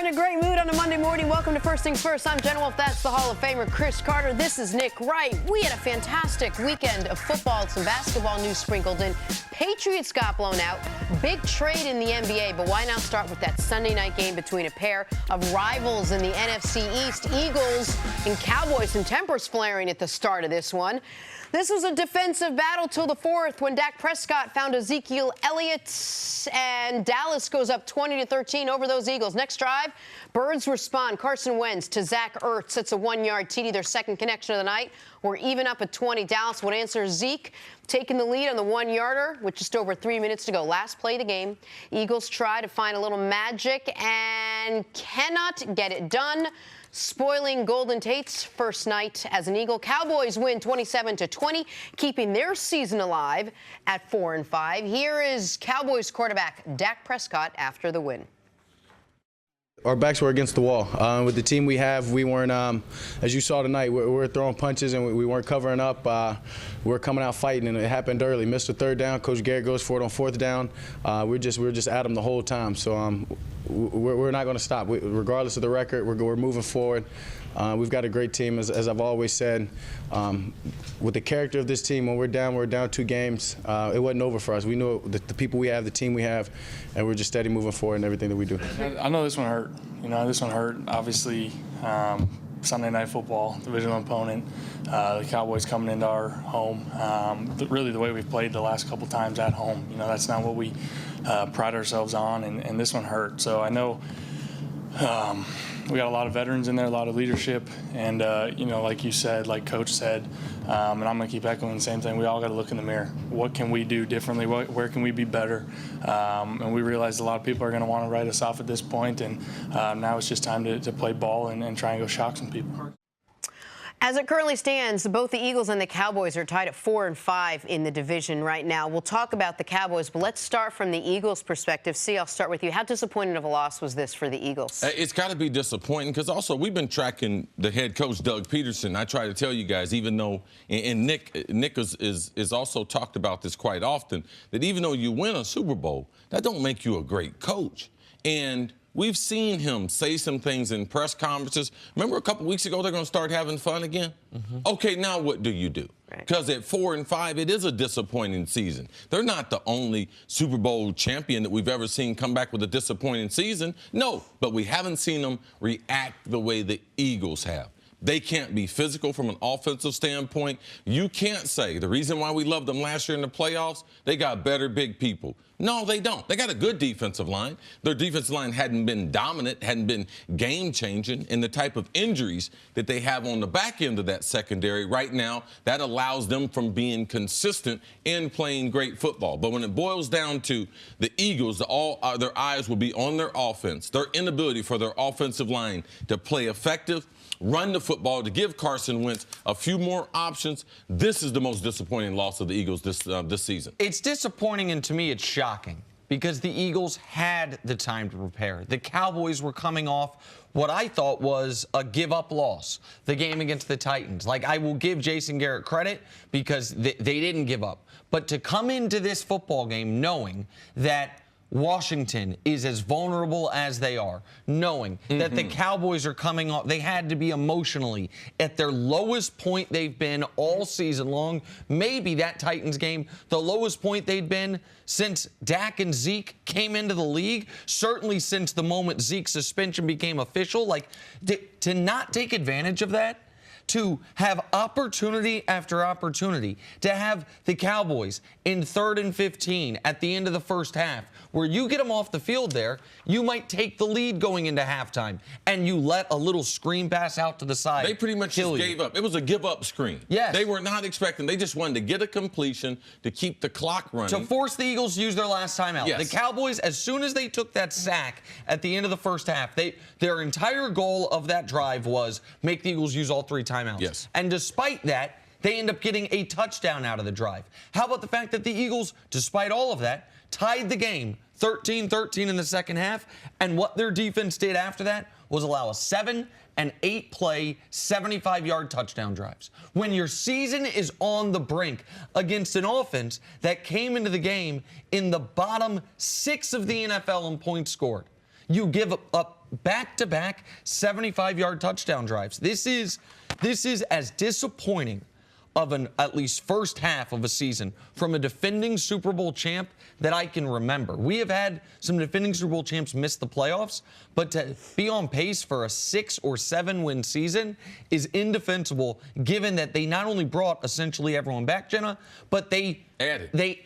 in a great mood on a Monday morning. Welcome to First Things First. I'm Jenna Wolfe. That's the Hall of Famer Cris Carter. This is Nick Wright. We had a fantastic weekend of football. Some basketball news sprinkled in. Patriots got blown out. Big trade in the NBA, but why not start with that Sunday night game between a pair of rivals in the NFC East? Eagles and Cowboys. Some tempers flaring at the start of this one. This was a defensive battle till the fourth when Dak Prescott found Ezekiel Elliott, and Dallas goes up 20-13 over those Eagles. Next drive, Birds respond. Carson Wentz to Zach Ertz. It's a 1-yard TD, their second connection of the night. We're even up at 20. Dallas would answer. Zeke taking the lead on the 1-yarder with just over 3 minutes to go. Last play of the game. Eagles try to find a little magic and cannot get it done, spoiling Golden Tate's first night as an Eagle. Cowboys win 27-20, keeping their season alive at 4-5. Here is Cowboys quarterback Dak Prescott after the win. Our backs were against the wall. With the team we have, we weren't, as you saw tonight, we were throwing punches and we weren't covering up. We were coming out fighting, and it happened early. Missed a third down. Coach Garrett goes for it on fourth down. We were just at him the whole time. So we're not going to stop. Regardless of the record, we're moving forward. We've got a great team, as I've always said. With the character of this team, when we're down 2 games, it wasn't over for us. We knew the people we have, the team we have, and we're just steady moving forward in everything that we do. I know this one hurt. You know, this one hurt. Obviously, Sunday Night Football, divisional opponent, the Cowboys coming into our home. Really the way we've played the last couple times at home. You know, that's not what we pride ourselves on, and this one hurt. So I know we got a lot of veterans in there, a lot of leadership, and you know, like you said, like Coach said, and I'm going to keep echoing the same thing. We all got to look in the mirror. What can we do differently? Where can we be better? And we realize a lot of people are going to want to write us off at this point, and now it's just time to play ball and try and go shock some people. As it currently stands, both the Eagles and the Cowboys are tied at 4-5 in the division right now. We'll talk about the Cowboys, but let's start from the Eagles' perspective. See, I'll start with you. How disappointing of a loss was this for the Eagles? It's got to be disappointing because also we've been tracking the head coach, Doug Peterson. I try to tell you guys, even though, and Nick is also talked about this quite often, that even though you win a Super Bowl, that don't make you a great coach. And we've seen him say some things in press conferences. Remember a couple weeks ago they're going to start having fun again? Okay, now what do you do? Because at 4-5, it is a disappointing season. They're not the only Super Bowl champion that we've ever seen come back with a disappointing season. No, but we haven't seen them react the way the Eagles have. They can't be physical from an offensive standpoint. You can't say the reason why we loved them last year in the playoffs, they got better big people. No, they don't. They got a good defensive line. Their defensive line hadn't been dominant, hadn't been game-changing, and the type of injuries that they have on the back end of that secondary right now, that allows them from being consistent in playing great football. But when it boils down to the Eagles, their eyes will be on their offense, their inability for their offensive line to play effective, run the football, to give Carson Wentz a few more options. This is the most disappointing loss of the Eagles this season. It's disappointing, and to me it's shocking because the Eagles had the time to prepare. The Cowboys were coming off what I thought was a give-up loss, the game against the Titans. Like, I will give Jason Garrett credit because they didn't give up. But to come into this football game knowing that Washington is as vulnerable as they are, knowing that the Cowboys are coming off, they had to be emotionally at their lowest point they've been all season long. Maybe that Titans game, the lowest point they'd been since Dak and Zeke came into the league, certainly since the moment Zeke's suspension became official. Like, to not take advantage of that, to have opportunity after opportunity, to have the Cowboys in 3rd and 15 at the end of the first half, where you get them off the field there, you might take the lead going into halftime, and you let a little screen pass out to the side. They pretty much just gave up. It was a give-up screen. Yes. They were not expecting. They just wanted to get a completion to keep the clock running. To force the Eagles to use their last timeout. Yes. The Cowboys, as soon as they took that sack at the end of the first half, their entire goal of that drive was make the Eagles use all 3 timeouts. Yes. And despite that, they end up getting a touchdown out of the drive. How about the fact that the Eagles, despite all of that, tied the game 13-13 in the second half, and what their defense did after that was allow a 7- and 8-play, 75-yard touchdown drives. When your season is on the brink against an offense that came into the game in the bottom 6 of the NFL in points scored, You give up back-to-back 75-yard touchdown drives. This is as disappointing of an at least first half of a season from a defending Super Bowl champ that I can remember. We have had some defending Super Bowl champs miss the playoffs, but to be on pace for a 6 or 7 win season is indefensible, given that they not only brought essentially everyone back, Jenna, but they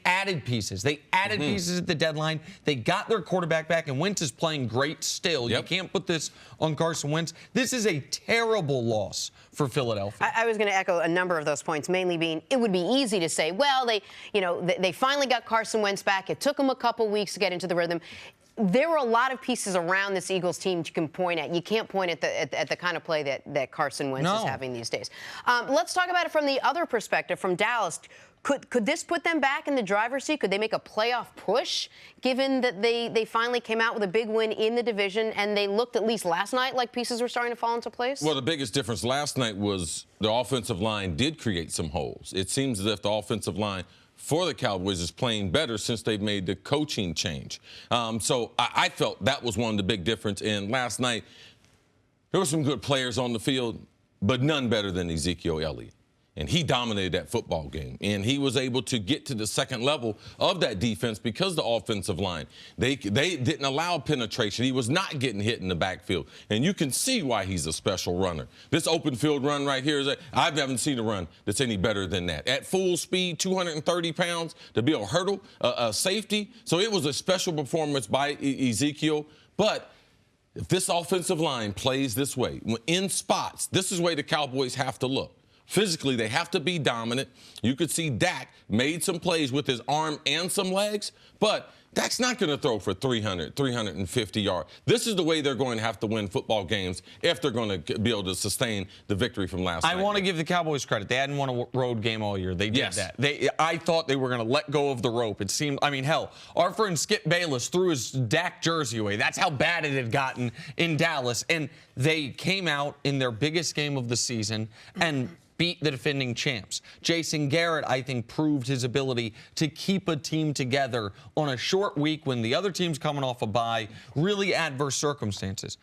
added pieces. They added pieces at the deadline. They got their quarterback back, and Wentz is playing great still. You can't put this on Carson Wentz. This is a terrible loss for Philadelphia. I was going to echo a number of those points, mainly being it would be easy to say, well, they finally got Carson Wentz back. It took them a couple weeks to get into the rhythm. There were a lot of pieces around this Eagles team you can point at. You can't point at the kind of play that Carson Wentz is having these days. Let's talk about it from the other perspective, from Dallas. Could this put them back in the driver's seat? Could they make a playoff push, given that they finally came out with a big win in the division and they looked, at least last night, like pieces were starting to fall into place? Well, the biggest difference last night was the offensive line did create some holes. It seems as if the offensive line for the Cowboys is playing better since they've made the coaching change. So I felt that was one of the big difference. And last night, there were some good players on the field, but none better than Ezekiel Elliott. And he dominated that football game. And he was able to get to the second level of that defense because the offensive line, they didn't allow penetration. He was not getting hit in the backfield. And you can see why he's a special runner. This open field run right here, I haven't seen a run that's any better than that. At full speed, 230 pounds to be a hurdle, a safety. So it was a special performance by Ezekiel. But if this offensive line plays this way, in spots, this is the way the Cowboys have to look. Physically, they have to be dominant. You could see Dak made some plays with his arm and some legs, but Dak's not going to throw for 300, 350 yards. This is the way they're going to have to win football games if they're going to be able to sustain the victory from last night. I want to give the Cowboys credit. They hadn't won a road game all year. They did that. I thought they were going to let go of the rope. It seemed, I mean, hell, our friend Skip Bayless threw his Dak jersey away. That's how bad it had gotten in Dallas. And they came out in their biggest game of the season and beat the defending champs. Jason Garrett, I think, proved his ability to keep a team together on a short week when the other team's coming off a bye, really adverse circumstances.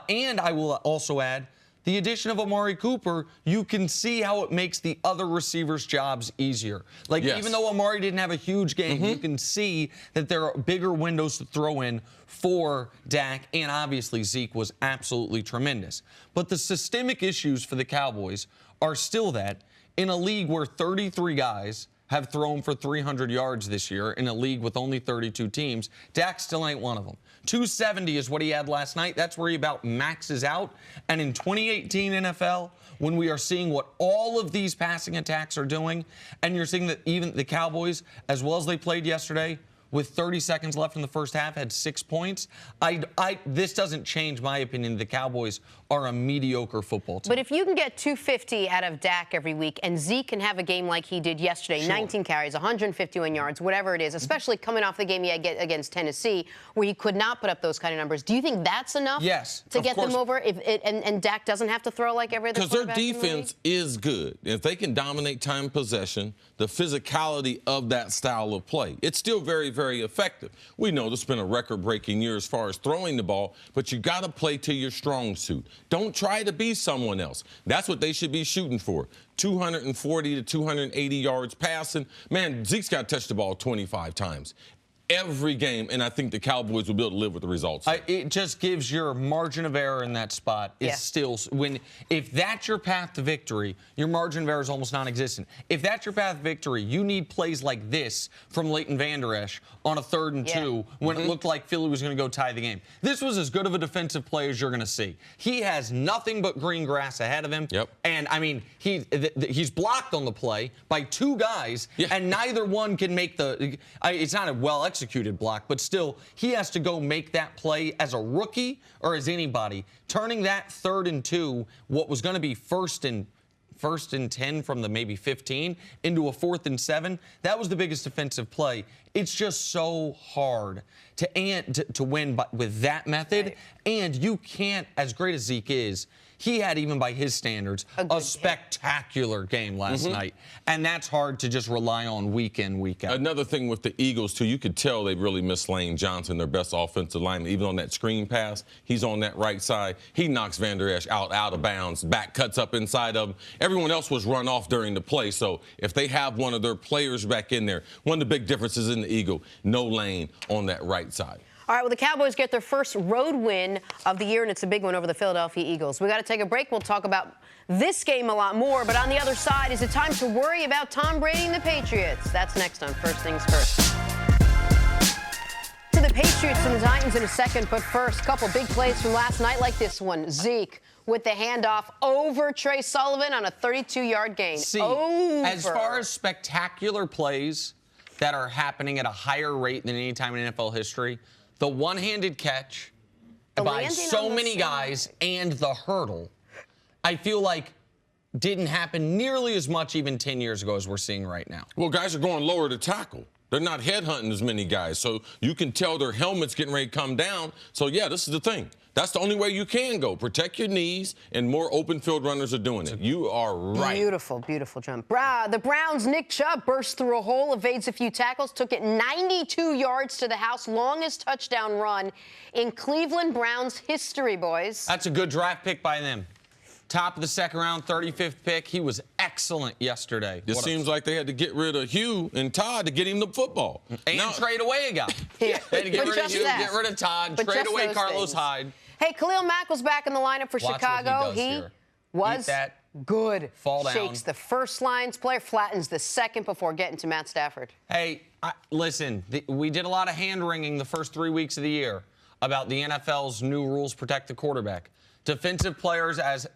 And I will also add, the addition of Amari Cooper, you can see how it makes the other receivers' jobs easier. Like, even though Amari didn't have a huge game, you can see that there are bigger windows to throw in for Dak, and obviously Zeke was absolutely tremendous. But the systemic issues for the Cowboys are still that in a league where 33 guys have thrown for 300 yards this year, in a league with only 32 teams, Dak still ain't one of them. 270 is what he had last night. That's where he about maxes out. And in 2018 NFL, when we are seeing what all of these passing attacks are doing, and you're seeing that even the Cowboys, as well as they played yesterday, with 30 seconds left in the first half, had 6 points. This doesn't change my opinion. The Cowboys are a mediocre football team. But if you can get 250 out of Dak every week, and Zeke can have a game like he did yesterday, 19 carries, 151 yards, whatever it is, especially coming off the game he had against Tennessee, where he could not put up those kind of numbers, do you think that's enough to get them over? And Dak doesn't have to throw like every other quarterback? Because their defense is good. If they can dominate time possession, the physicality of that style of play, it's still very, very effective. We know this has been a record-breaking year as far as throwing the ball, but you got to play to your strong suit. Don't try to be someone else. That's what they should be shooting for. 240 to 280 yards passing. Man, Zeke's got to touch the ball 25 times. Every game, and I think the Cowboys will be able to live with the results. It just gives your margin of error in that spot is still, if that's your path to victory, your margin of error is almost non-existent. If that's your path to victory, you need plays like this from Leighton Vander Esch on a 3rd and 2 when it looked like Philly was going to go tie the game. This was as good of a defensive play as you're going to see. He has nothing but green grass ahead of him. And, I mean, he's blocked on the play by 2 guys, and neither one can make it's not a well-executed block, but still, he has to go make that play as a rookie or as anybody. Turning that 3rd and 2, what was going to be first and 10 from the maybe 15 into a 4th and 7, that was the biggest defensive play. It's just so hard to win with that method, and you can't, as great as Zeke is, He had, even by his standards, a spectacular game last night. And that's hard to just rely on week in, week out. Another thing with the Eagles, too, you could tell they really missed Lane Johnson, their best offensive lineman. Even on that screen pass, he's on that right side. He knocks Van Der Esch out of bounds. Back cuts up inside of him. Everyone else was run off during the play. So if they have one of their players back in there, one of the big differences in the Eagle, no Lane on that right side. All right, well, the Cowboys get their first road win of the year, and it's a big one over the Philadelphia Eagles. We got to take a break. We'll talk about this game a lot more. But on the other side, is it time to worry about Tom Brady and the Patriots? That's next on First Things First. To the Patriots and the Titans in a second, but first, a couple big plays from last night like this one. Zeke with the handoff over Trey Sullivan on a 32-yard gain. See, over. As far as spectacular plays that are happening at a higher rate than any time in NFL history, the one-handed catch by so many guys and the hurdle, I feel like didn't happen nearly as much even 10 years ago as we're seeing right now. Well, guys are going lower to tackle. They're not headhunting as many guys, so you can tell their helmet's getting ready to come down. So, yeah, this is the thing. That's the only way you can go. Protect your knees, and more open field runners are doing it. You are right. Beautiful, beautiful jump. The Browns' Nick Chubb burst through a hole, evades a few tackles, took it 92 yards to the house, longest touchdown run in Cleveland Browns history, boys. That's a good draft pick by them. Top of the second round, 35th pick. He was excellent yesterday. It seems like they had to get rid of Hugh and Todd to get him the football. And trade away a guy. They had to get rid of Hugh, get rid of Todd, trade away Carlos Hyde. Hey, Khalil Mack was back in the lineup for Chicago. He was good. Fall down. Shakes the first line's player, flattens the second before getting to Matt Stafford. Hey, listen, we did a lot of hand-wringing the first 3 weeks of the year about the NFL's new rules protect the quarterback. Defensive players, as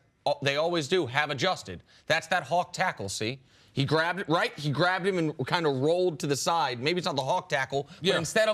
they always do, have adjusted. That's that hawk tackle, see? He grabbed it, right? He grabbed him and kind of rolled to the side. Maybe it's not the hawk tackle, but instead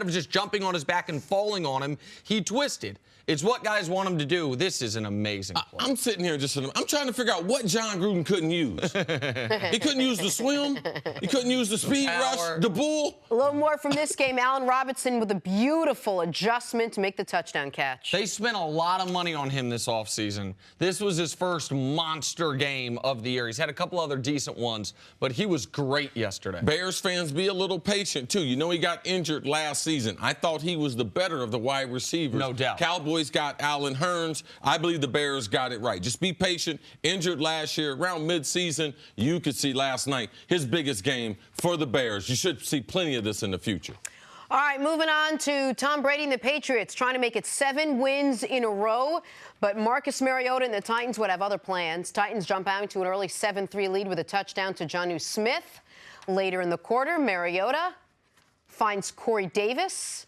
of just jumping on his back and falling on him, he twisted. It's what guys want him to do. This is an amazing play. I'm sitting here I'm trying to figure out what John Gruden couldn't use. He couldn't use the swim. He couldn't use the speed rush, the bull. A little more from this game. Allen Robinson with a beautiful adjustment to make the touchdown catch. They spent a lot of money on him this offseason. This was his first monster game of the year. He's had a couple other decent ones, but he was great yesterday. Bears fans, be a little patient, too. You know he got injured last season. I thought he was the better of the wide receivers. No doubt. Cowboys got Allen Hurns. I believe the Bears got it right. Just be patient. Injured last year, around midseason, you could see last night his biggest game for the Bears. You should see plenty of this in the future. All right, moving on to Tom Brady and the Patriots, trying to make it 7 wins in a row. But Marcus Mariota and the Titans would have other plans. Titans jump out to an early 7-3 lead with a touchdown to Jonnu Smith. Later in the quarter, Mariota finds Corey Davis.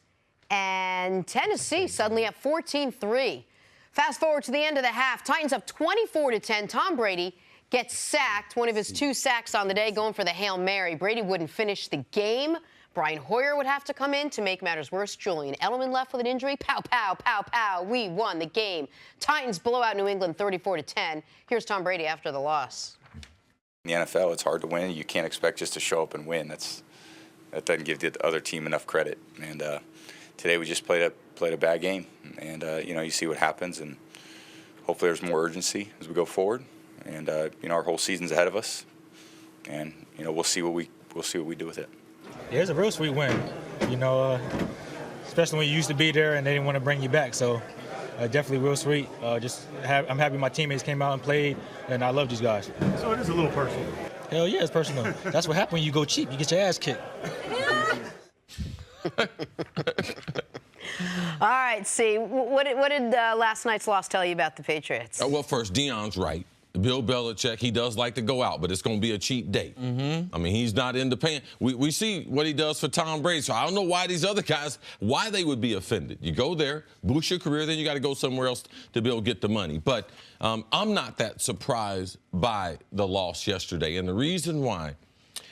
And Tennessee suddenly up 14-3. Fast forward to the end of the half. Titans up 24-10. Tom Brady gets sacked, one of his 2 sacks on the day, going for the Hail Mary. Brady wouldn't finish the game. Brian Hoyer would have to come in to make matters worse. Julian Edelman left with an injury. Pow, pow, pow, pow. We won the game. Titans blow out New England 34-10. Here's Tom Brady after the loss. In the NFL, it's hard to win. You can't expect just to show up and win. That doesn't give the other team enough credit. And today we just played a bad game. And you see what happens. And hopefully there's more urgency as we go forward. And our whole season's ahead of us. And we'll see what we do with it. Yeah, it's a real sweet win, especially when you used to be there and they didn't want to bring you back. So definitely real sweet. I'm happy my teammates came out and played, and I love these guys. So it is a little personal. Hell yeah, it's personal. That's what happens when you go cheap. You get your ass kicked. All right, see, what did last night's loss tell you about the Patriots? Well, first, Deion's right. Bill Belichick, he does like to go out, but it's going to be a cheap date. I mean, he's not independent. We see what he does for Tom Brady, so I don't know why these other guys, why they would be offended. You go there, boost your career, then you got to go somewhere else to be able to get the money. But I'm not that surprised by the loss yesterday, and the reason why,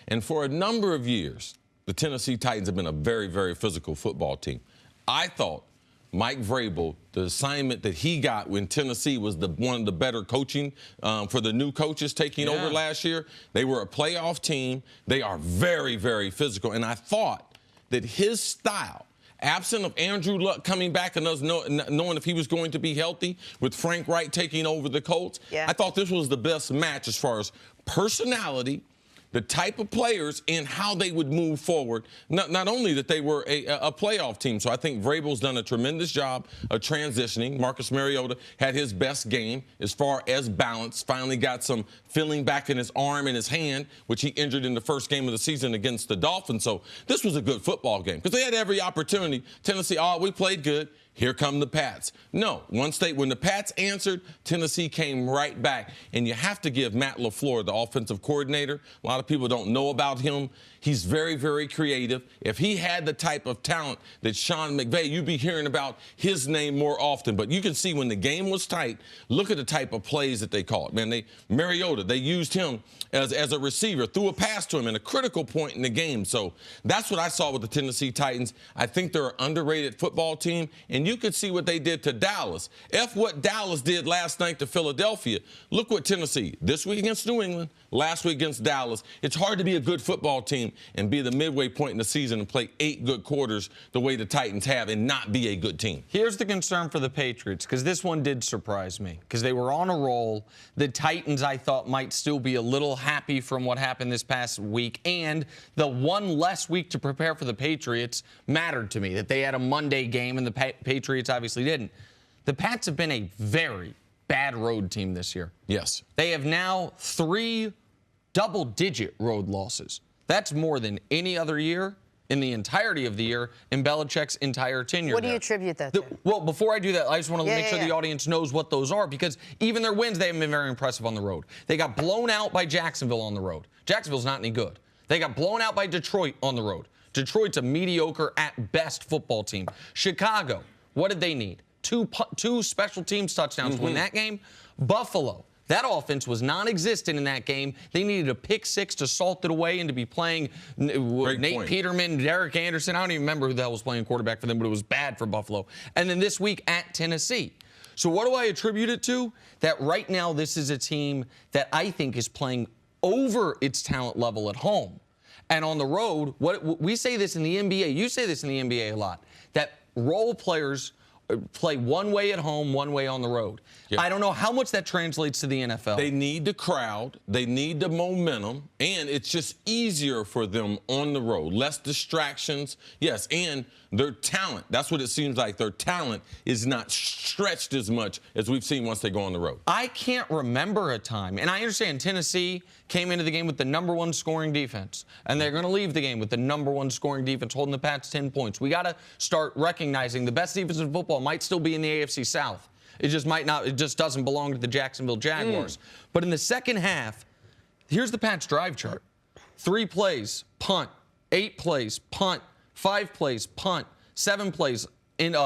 and for a number of years, the Tennessee Titans have been a very, very physical football team. I thought Mike Vrabel, the assignment that he got when Tennessee was one of the better coaching for the new coaches taking over last year. They were a playoff team. They are very, very physical. And I thought that his style absent of Andrew Luck coming back and us knowing if he was going to be healthy, with Frank Wright taking over the Colts, I thought this was the best match as far as personality, the type of players, and how they would move forward. Not only that they were a playoff team, so I think Vrabel's done a tremendous job of transitioning. Marcus Mariota had his best game as far as balance, finally got some feeling back in his arm and his hand, which he injured in the first game of the season against the Dolphins. So this was a good football game because they had every opportunity. Tennessee, we played good. Here come the Pats. No, when the Pats answered, Tennessee came right back. And you have to give Matt LaFleur, the offensive coordinator, a lot of people don't know about him. He's very, very creative. If he had the type of talent that Sean McVay, you'd be hearing about his name more often. But you can see when the game was tight, look at the type of plays that they called. Man, Mariota, they used him as a receiver, threw a pass to him in a critical point in the game. So that's what I saw with the Tennessee Titans. I think they're an underrated football team. And you could see what they did to Dallas. What Dallas did last night to Philadelphia. Look what Tennessee, this week against New England, last week against Dallas. It's hard to be a good football team and be the midway point in the season and play 8 good quarters the way the Titans have and not be a good team. Here's the concern for the Patriots, because this one did surprise me, because they were on a roll. The Titans, I thought, might still be a little happy from what happened this past week, and the one less week to prepare for the Patriots mattered to me, that they had a Monday game and the Patriots obviously didn't. The Pats have been a very bad road team this year. Yes. They have now 3 double-digit road losses. That's more than any other year in the entirety of the year in Belichick's entire tenure. What do you attribute that to? Well, before I do that, I just want to make sure the audience knows what those are, because even their wins, they haven't been very impressive on the road. They got blown out by Jacksonville on the road. Jacksonville's not any good. They got blown out by Detroit on the road. Detroit's a mediocre at best football team. Chicago, what did they need? Two special teams touchdowns to win that game. Buffalo, that offense was non-existent in that game. They needed a pick 6 to salt it away and to be playing Nate Peterman, Derek Anderson. I don't even remember who the hell was playing quarterback for them, but it was bad for Buffalo. And then this week at Tennessee. So what do I attribute it to? That right now this is a team that I think is playing over its talent level at home. And on the road, we say this in the NBA, you say this in the NBA a lot, that role players play one way at home, one way on the road. Yep. I don't know how much that translates to the NFL. They need the crowd, they need the momentum, and it's just easier for them on the road. Less distractions, yes, and their talent. That's what it seems like. Their talent is not stretched as much as we've seen once they go on the road. I can't remember a time, and I understand Tennessee came into the game with the #1 scoring defense, and they're going to leave the game with the #1 scoring defense, holding the Pats 10 points. We got to start recognizing the best defense in football might still be in the AFC South. It just might not. It just doesn't belong to the Jacksonville Jaguars. But in the second half, here's the Pats drive chart. 3 plays, punt. 8 plays, punt. 5 plays, punt. 7 plays in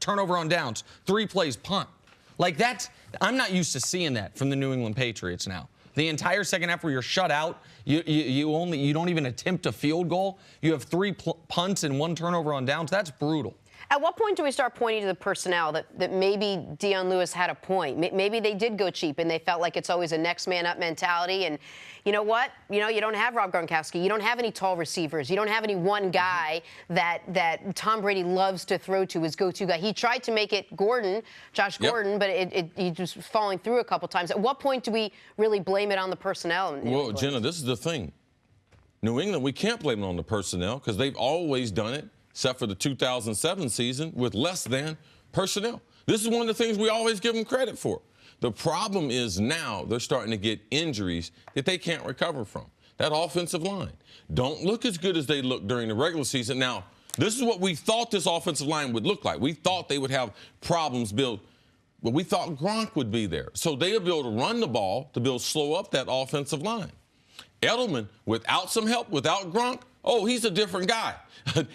turnover on downs. 3 plays, punt. Like that's, I'm not used to seeing that from the New England Patriots now. The entire second half where you're shut out, you don't even attempt a field goal. You have 3 punts and 1 turnover on downs. That's brutal. At what point do we start pointing to the personnel that maybe Dion Lewis had a point? Maybe they did go cheap and they felt like it's always a next man up mentality. And you know what? You don't have Rob Gronkowski. You don't have any tall receivers. You don't have any one guy that Tom Brady loves to throw to, his go-to guy. He tried to make it Josh Gordon, but he just was falling through a couple times. At what point do we really blame it on the personnel? Well, Jenna, this is the thing. New England, we can't blame it on the personnel because they've always done it, except for the 2007 season, with less than personnel. This is one of the things we always give them credit for. The problem is now they're starting to get injuries that they can't recover from. That offensive line don't look as good as they looked during the regular season. Now, this is what we thought this offensive line would look like. We thought they would have problems built, but we thought Gronk would be there. So they would be able to run the ball to slow up that offensive line. Edelman, without some help, without Gronk, he's a different guy.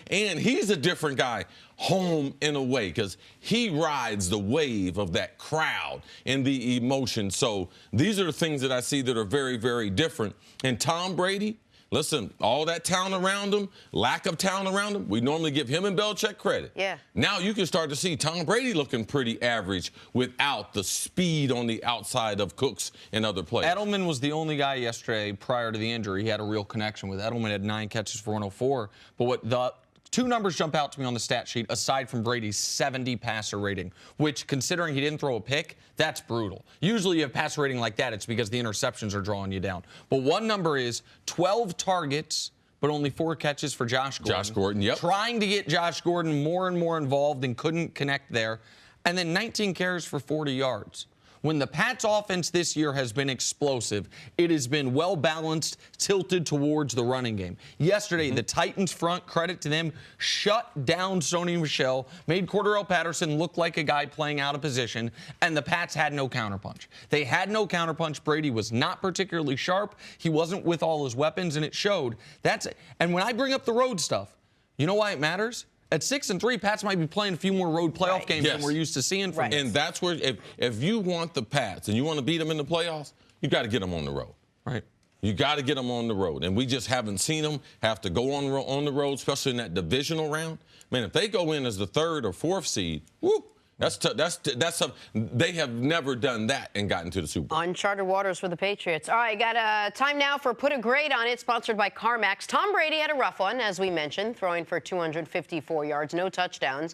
And he's a different guy home in a way because he rides the wave of that crowd and the emotion. So these are the things that I see that are very, very different. And Tom Brady, listen, all that talent around him, lack of talent around him, we normally give him and Belichick credit. Yeah. Now you can start to see Tom Brady looking pretty average without the speed on the outside of Cooks and other players. Edelman was the only guy yesterday prior to the injury he had a real connection with. Edelman had 9 catches for 104. But what the Two numbers jump out to me on the stat sheet, aside from Brady's 70 passer rating, which, considering he didn't throw a pick, that's brutal. Usually you have passer rating like that, it's because the interceptions are drawing you down. But one number is 12 targets, but only 4 catches for Josh Gordon. Josh Gordon, yep. Trying to get Josh Gordon more and more involved and couldn't connect there. And then 19 carries for 40 yards. When the Pats offense this year has been explosive, it has been well-balanced, tilted towards the running game. Yesterday, the Titans front, credit to them, shut down Sony Michel, made Cordarrelle Patterson look like a guy playing out of position, and the Pats had no counterpunch. They had no counterpunch. Brady was not particularly sharp. He wasn't with all his weapons, and it showed. And when I bring up the road stuff, you know why it matters? At 6-3, Pats might be playing a few more road playoff games than we're used to seeing from them. And that's where, if you want the Pats and you want to beat them in the playoffs, you got to get them on the road. Right. You got to get them on the road. And we just haven't seen them have to go on the road, especially in that divisional round. Man, if they go in as the 3rd or 4th seed, whoo, they have never done that and gotten to the Super Bowl. Uncharted waters for the Patriots. All right, got time now for Put a Grade on It, sponsored by CarMax. Tom Brady had a rough one, as we mentioned, throwing for 254 yards, no touchdowns.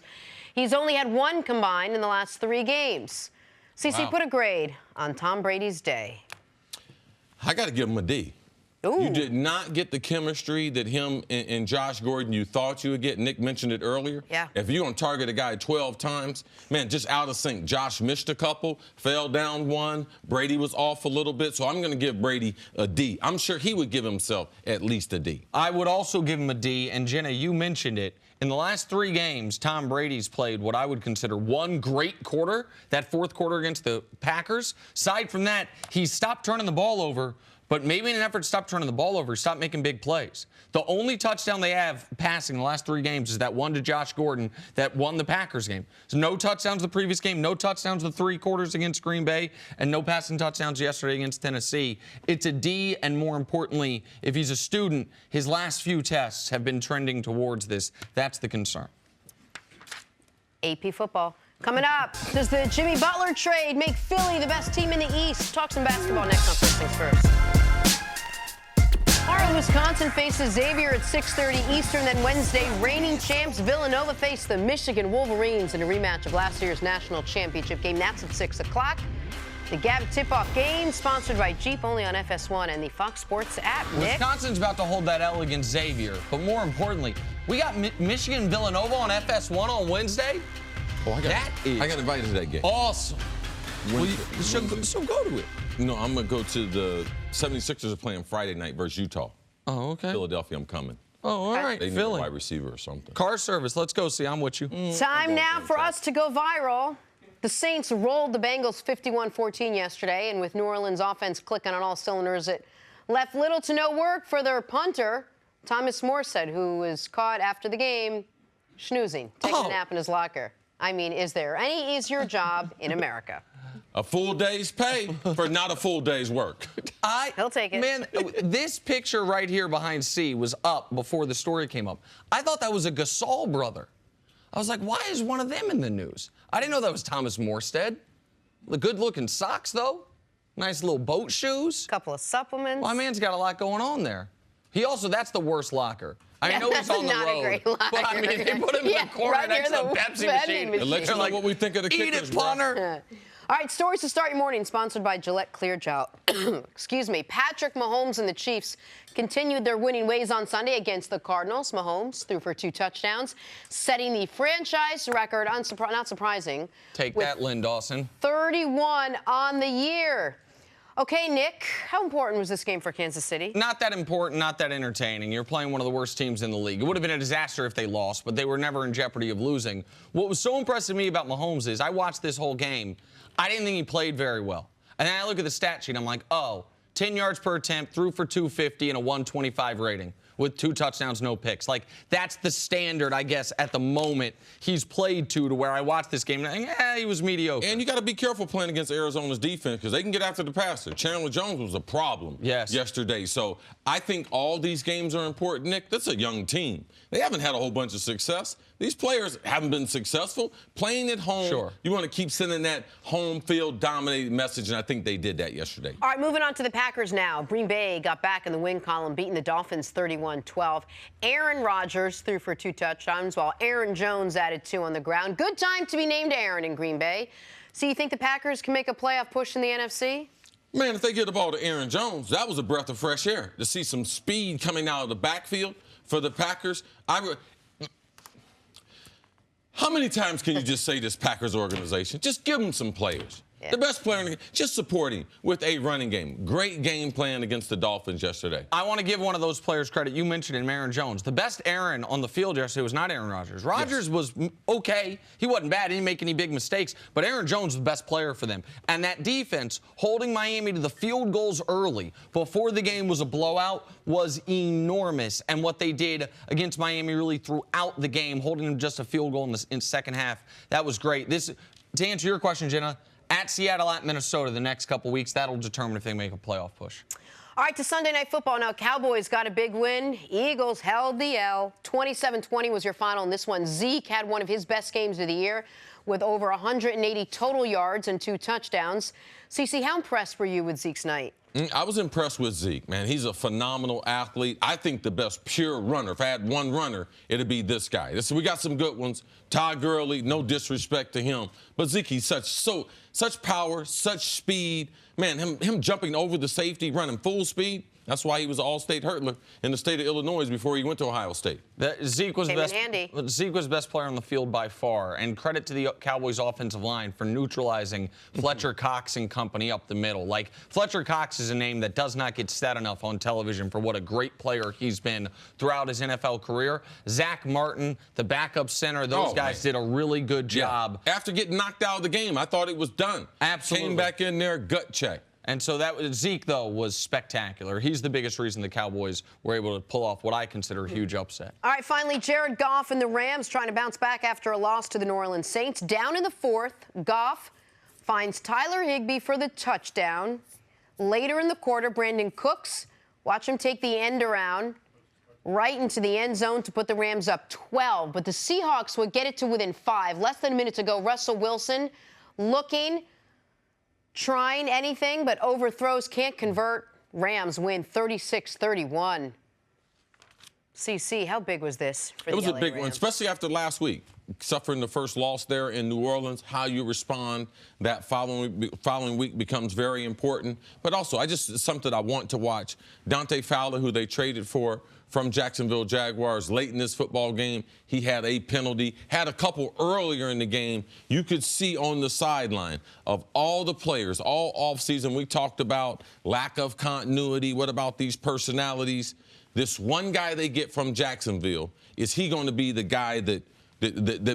He's only had 1 combined in the last 3 games. CC, Wow. put a grade on Tom Brady's day. I got to give him a D. Ooh. You did not get the chemistry that him and Josh Gordon you thought you would get. Nick mentioned it earlier. Yeah. If you're going to target a guy 12 times, man, just out of sync. Josh missed a couple, fell down 1. Brady was off a little bit, so I'm going to give Brady a D. I'm sure he would give himself at least a D. I would also give him a D, and Jenna, you mentioned it. In the last 3 games, Tom Brady's played what I would consider one great quarter, that 4th quarter against the Packers. Aside from that, he's stopped turning the ball over, but maybe in an effort to stop turning the ball over, stop making big plays. The only touchdown they have passing in the last 3 games is that one to Josh Gordon that won the Packers game. So no touchdowns the previous game, no touchdowns the 3 quarters against Green Bay, and no passing touchdowns yesterday against Tennessee. It's a D, and more importantly, if he's a student, his last few tests have been trending towards this. That's the concern. AP football. Coming up, does the Jimmy Butler trade make Philly the best team in the East? Talk some basketball next on First Things First. Tomorrow, Wisconsin faces Xavier at 6:30 Eastern. Then Wednesday, reigning champs Villanova face the Michigan Wolverines in a rematch of last year's national championship game. That's at 6 o'clock. The Gab tip-off game, sponsored by Jeep, only on FS1 and the Fox Sports app. Nick? Wisconsin's about to hold that L against Xavier, but more importantly, we got Michigan Villanova on FS1 on Wednesday. Oh, I got invited to that game. Awesome. So go to it. No, I'm going to go to the 76ers are playing Friday night versus Utah. Oh, okay. Philadelphia, I'm coming. Oh, all right. They need a Philly. wide receiver or something. Car service. Let's go see. I'm with you. Time now for us to go viral. The Saints rolled the Bengals 51-14 yesterday, and with New Orleans offense clicking on all cylinders, it left little to no work for their punter, Thomas Morstead, who was caught after the game snoozing, taking a nap in his locker. I mean, is there any easier job in America? A full day's pay for not a full day's work. He'll take it. Man, this picture right here behind C was up before the story came up. I thought that was a Gasol brother. I was like, why is one of them in the news? I didn't know that was Thomas Morstead. The good-looking socks, though. Nice little boat shoes. Couple of supplements. My man's got a lot going on there. He also, that's the worst locker. I know he's on the not road. a great locker. But, I mean, they put him in the corner right next to near the the Pepsi vending machine. And let you know what we think of the Eat kickers, it, bro. punter. All right, stories to start your morning, sponsored by Gillette Clear Gel. Excuse me. Patrick Mahomes and the Chiefs continued their winning ways on Sunday against the Cardinals. Mahomes threw for 2 touchdowns, setting the franchise record, not surprising. Take that, Lynn Dawson. 31 on the year. Okay, Nick, how important was this game for Kansas City? Not that important, not that entertaining. You're playing one of the worst teams in the league. It would have been a disaster if they lost, but they were never in jeopardy of losing. What was so impressive to me about Mahomes is I watched this whole game. I didn't think he played very well. And then I look at the stat sheet, I'm like, oh, 10 yards per attempt, threw for 250 and a 125 rating with 2 touchdowns, no picks. Like, that's the standard, I guess, at the moment he's played to where I watched this game and I think, he was mediocre. And you got to be careful playing against Arizona's defense because they can get after the passer. Chandler Jones was a problem yesterday. So I think all these games are important, Nick. That's a young team. They haven't had a whole bunch of success. These players haven't been successful. Playing at home, you want to keep sending that home field dominated message, and I think they did that yesterday. All right, moving on to the Packers now. Green Bay got back in the win column, beating the Dolphins 31-20. 31-12. Aaron Rodgers threw for 2 touchdowns, while Aaron Jones added 2 on the ground. Good time to be named Aaron in Green Bay. So you think the Packers can make a playoff push in the NFC? Man, if they get the ball to Aaron Jones, that was a breath of fresh air. To see some speed coming out of the backfield for the Packers. How many times can you just say this Packers organization? Just give them some players. Yeah. The best player in the game, just support him with a running game. Great game plan against the Dolphins yesterday. I want to give one of those players credit. You mentioned him, Aaron Jones. The best Aaron on the field yesterday was not Aaron Rodgers. Rodgers was okay. He wasn't bad. He didn't make any big mistakes. But Aaron Jones was the best player for them. And that defense, holding Miami to the field goals early before the game was a blowout, was enormous. And what they did against Miami really throughout the game, holding them just a field goal in the second half, that was great. To answer your question, Jenna, at Seattle, at Minnesota the next couple weeks, that'll determine if they make a playoff push. All right, to Sunday Night Football now. Cowboys got a big win. Eagles held the L. 27-20 was your final in this one. Zeke had one of his best games of the year with over 180 total yards and 2 touchdowns. CC, how impressed were you with Zeke's night? I was impressed with Zeke, man. He's a phenomenal athlete. I think the best pure runner, if I had one runner, it'd be this guy. We got some good ones. Todd Gurley, no disrespect to him. But Zeke, he's such power, such speed. Man, him jumping over the safety, running full speed. That's why he was an all-state hurdler in the state of Illinois before he went to Ohio State. Zeke was the best player on the field by far, and credit to the Cowboys' offensive line for neutralizing Fletcher Cox and company up the middle. Like, Fletcher Cox is a name that does not get said enough on television for what a great player he's been throughout his NFL career. Zach Martin, the backup center, those guys did a really good job. Yeah. After getting knocked out of the game, I thought it was done. Absolutely. Came back in there, gut check. And so Zeke, though, was spectacular. He's the biggest reason the Cowboys were able to pull off what I consider a huge upset. All right, finally, Jared Goff and the Rams trying to bounce back after a loss to the New Orleans Saints. Down in the 4th, Goff finds Tyler Higbee for the touchdown. Later in the quarter, Brandon Cooks, watch him take the end around right into the end zone to put the Rams up 12. But the Seahawks would get it to within 5. Less than a minute to go, Russell Wilson looking, trying anything, but overthrows, can't convert. Rams win 36-31. CC, how big was this for the LA Rams? It was a big one, especially after last week. Suffering the first loss there in New Orleans, how you respond that following week becomes very important. But also, something I want to watch. Dante Fowler, who they traded for from Jacksonville Jaguars late in this football game, he had a penalty, had a couple earlier in the game. You could see on the sideline of all the players, all offseason, we talked about lack of continuity. What about these personalities? This one guy they get from Jacksonville, is he going to be the guy that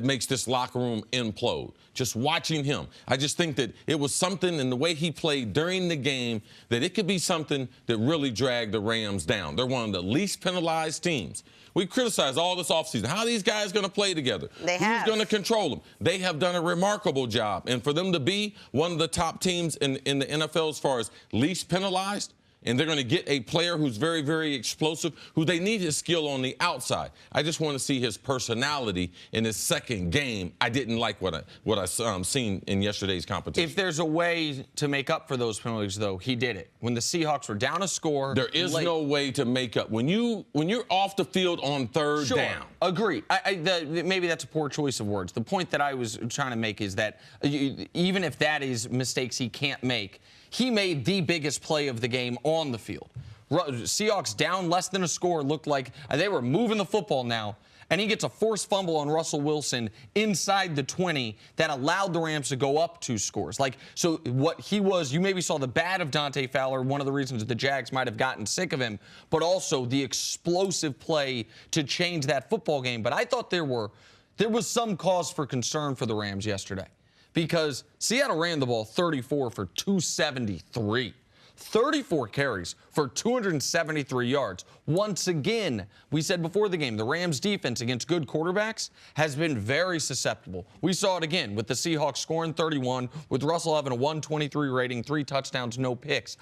makes this locker room implode? Just watching him, I just think that it was something in the way he played during the game that it could be something that really dragged the Rams down. They're one of the least penalized teams. We criticize all this offseason. How are these guys going to play together? Who's going to control them? They have done a remarkable job. And for them to be one of the top teams in the NFL as far as least penalized, and they're going to get a player who's very, very explosive, who they need his skill on the outside. I just want to see his personality in his second game. I didn't like what I seen in yesterday's competition. If there's a way to make up for those penalties, though, he did it. When the Seahawks were down a score, there is no way to make up. When you're off the field on third down. Agree. Maybe that's a poor choice of words. The point that I was trying to make is that even if that is mistakes he can't make, he made the biggest play of the game on the field. Seahawks down less than a score, looked like they were moving the football now, and he gets a forced fumble on Russell Wilson inside the 20 that allowed the Rams to go up 2 scores. So what he was, you maybe saw the bad of Dante Fowler, one of the reasons that the Jags might have gotten sick of him, but also the explosive play to change that football game. But I thought there was some cause for concern for the Rams yesterday, because Seattle ran the ball 34 for 273. 34 carries for 273 yards. Once again, we said before the game, the Rams' defense against good quarterbacks has been very susceptible. We saw it again with the Seahawks scoring 31, with Russell having a 123 rating, 3 touchdowns, no picks.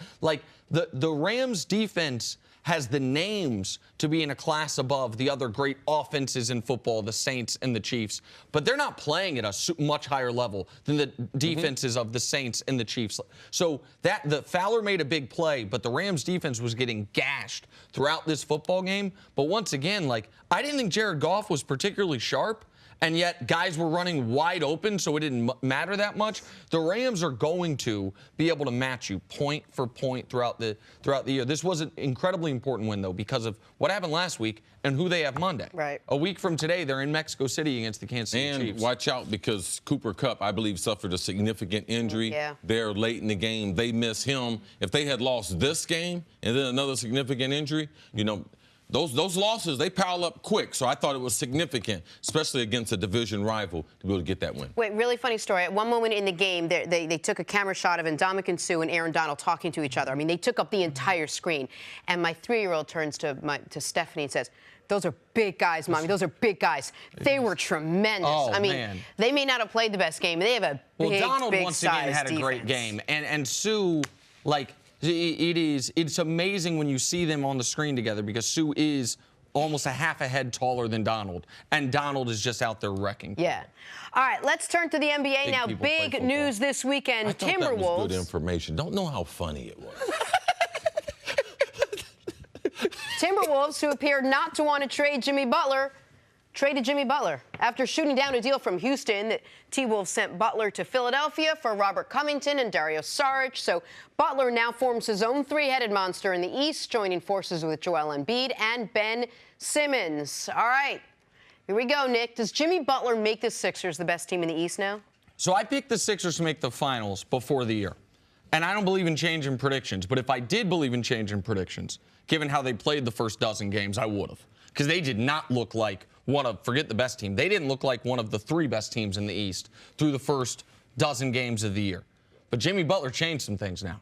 The Rams' defense has the names to be in a class above the other great offenses in football, the Saints and the Chiefs, but they're not playing at a much higher level than the defenses of the Saints and the Chiefs. So the Fowler made a big play, but the Rams defense was getting gashed throughout this football game. But once again, like, I didn't think Jared Goff was particularly sharp, and yet guys were running wide open, so it didn't matter that much. The Rams are going to be able to match you point for point throughout the year. This was an incredibly important win, though, because of what happened last week and who they have Monday. Right. A week from today, they're in Mexico City against the Kansas City Chiefs. And watch out, because Cooper Kupp, I believe, suffered a significant injury. Yeah. There late in the game. They miss him. If they had lost this game and then another significant injury, you know, those losses, they pile up quick. So I thought it was significant, especially against a division rival, to be able to get that win. Wait, really funny story. At one moment in the game, they took a camera shot of Ndamukong Suh and Aaron Donald talking to each other. I mean, they took up the entire screen. And my 3-year-old turns to Stephanie and says, "Those are big guys, Mommy. Those are big guys." They were tremendous. Oh, I mean, man. They may not have played the best game, but they have a big, Donald big once again had a great game. And Suh, like, it's amazing when you see them on the screen together, because Suh is almost a half a head taller than Donald, and Donald is just out there wrecking. Yeah. All right, let's turn to the NBA now. Big news this weekend. I thought Timberwolves. That was good information. Don't know how funny it was. Timberwolves, who appeared not to want to trade Jimmy Butler, traded Jimmy Butler. After shooting down a deal from Houston, the T-Wolves sent Butler to Philadelphia for Robert Covington and Dario Saric. So Butler now forms his own three-headed monster in the East, joining forces with Joel Embiid and Ben Simmons. All right, here we go, Nick. Does Jimmy Butler make the Sixers the best team in the East now? So I picked the Sixers to make the finals before the year. And I don't believe in changing predictions. But if I did believe in changing predictions, given how they played the first dozen games, I would have. Because they did not look like forget the best team. They didn't look like one of the 3 best teams in the East through the first dozen games of the year. But Jimmy Butler changed some things now.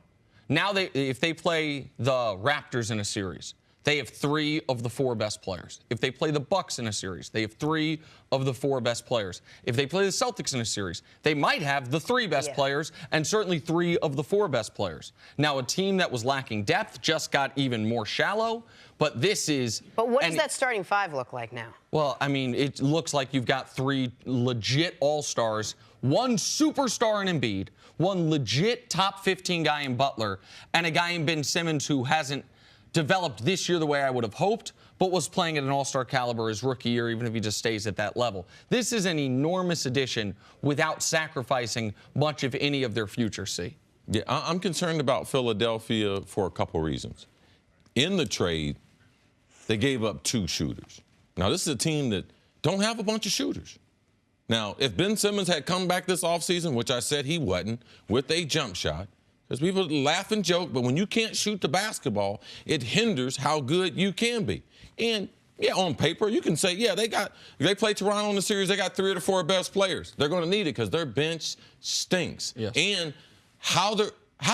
Now, if they play the Raptors in a series, they have 3 of the 4 best players. If they play the Bucks in a series, they have 3 of the 4 best players. If they play the Celtics in a series, they might have the 3 best players and certainly 3 of the 4 best players. Now, a team that was lacking depth just got even more shallow, but this is... But what does that starting 5 look like now? Well, I mean, it looks like you've got 3 legit all-stars, 1 superstar in Embiid, 1 legit top 15 guy in Butler, and a guy in Ben Simmons who hasn't developed this year the way I would have hoped, but was playing at an all-star caliber his rookie year, even if he just stays at that level. This is an enormous addition without sacrificing much of any of their future, see. Yeah, I'm concerned about Philadelphia for a couple reasons. In the trade, they gave up 2 shooters. Now, this is a team that don't have a bunch of shooters. Now, if Ben Simmons had come back this offseason, which I said he wasn't, with a jump shot, because people laugh and joke, but when you can't shoot the basketball, it hinders how good you can be. And, yeah, on paper, you can say, yeah, they play Toronto in the series, they got 3 of the 4 best players. They're going to need it because their bench stinks. Yes. And how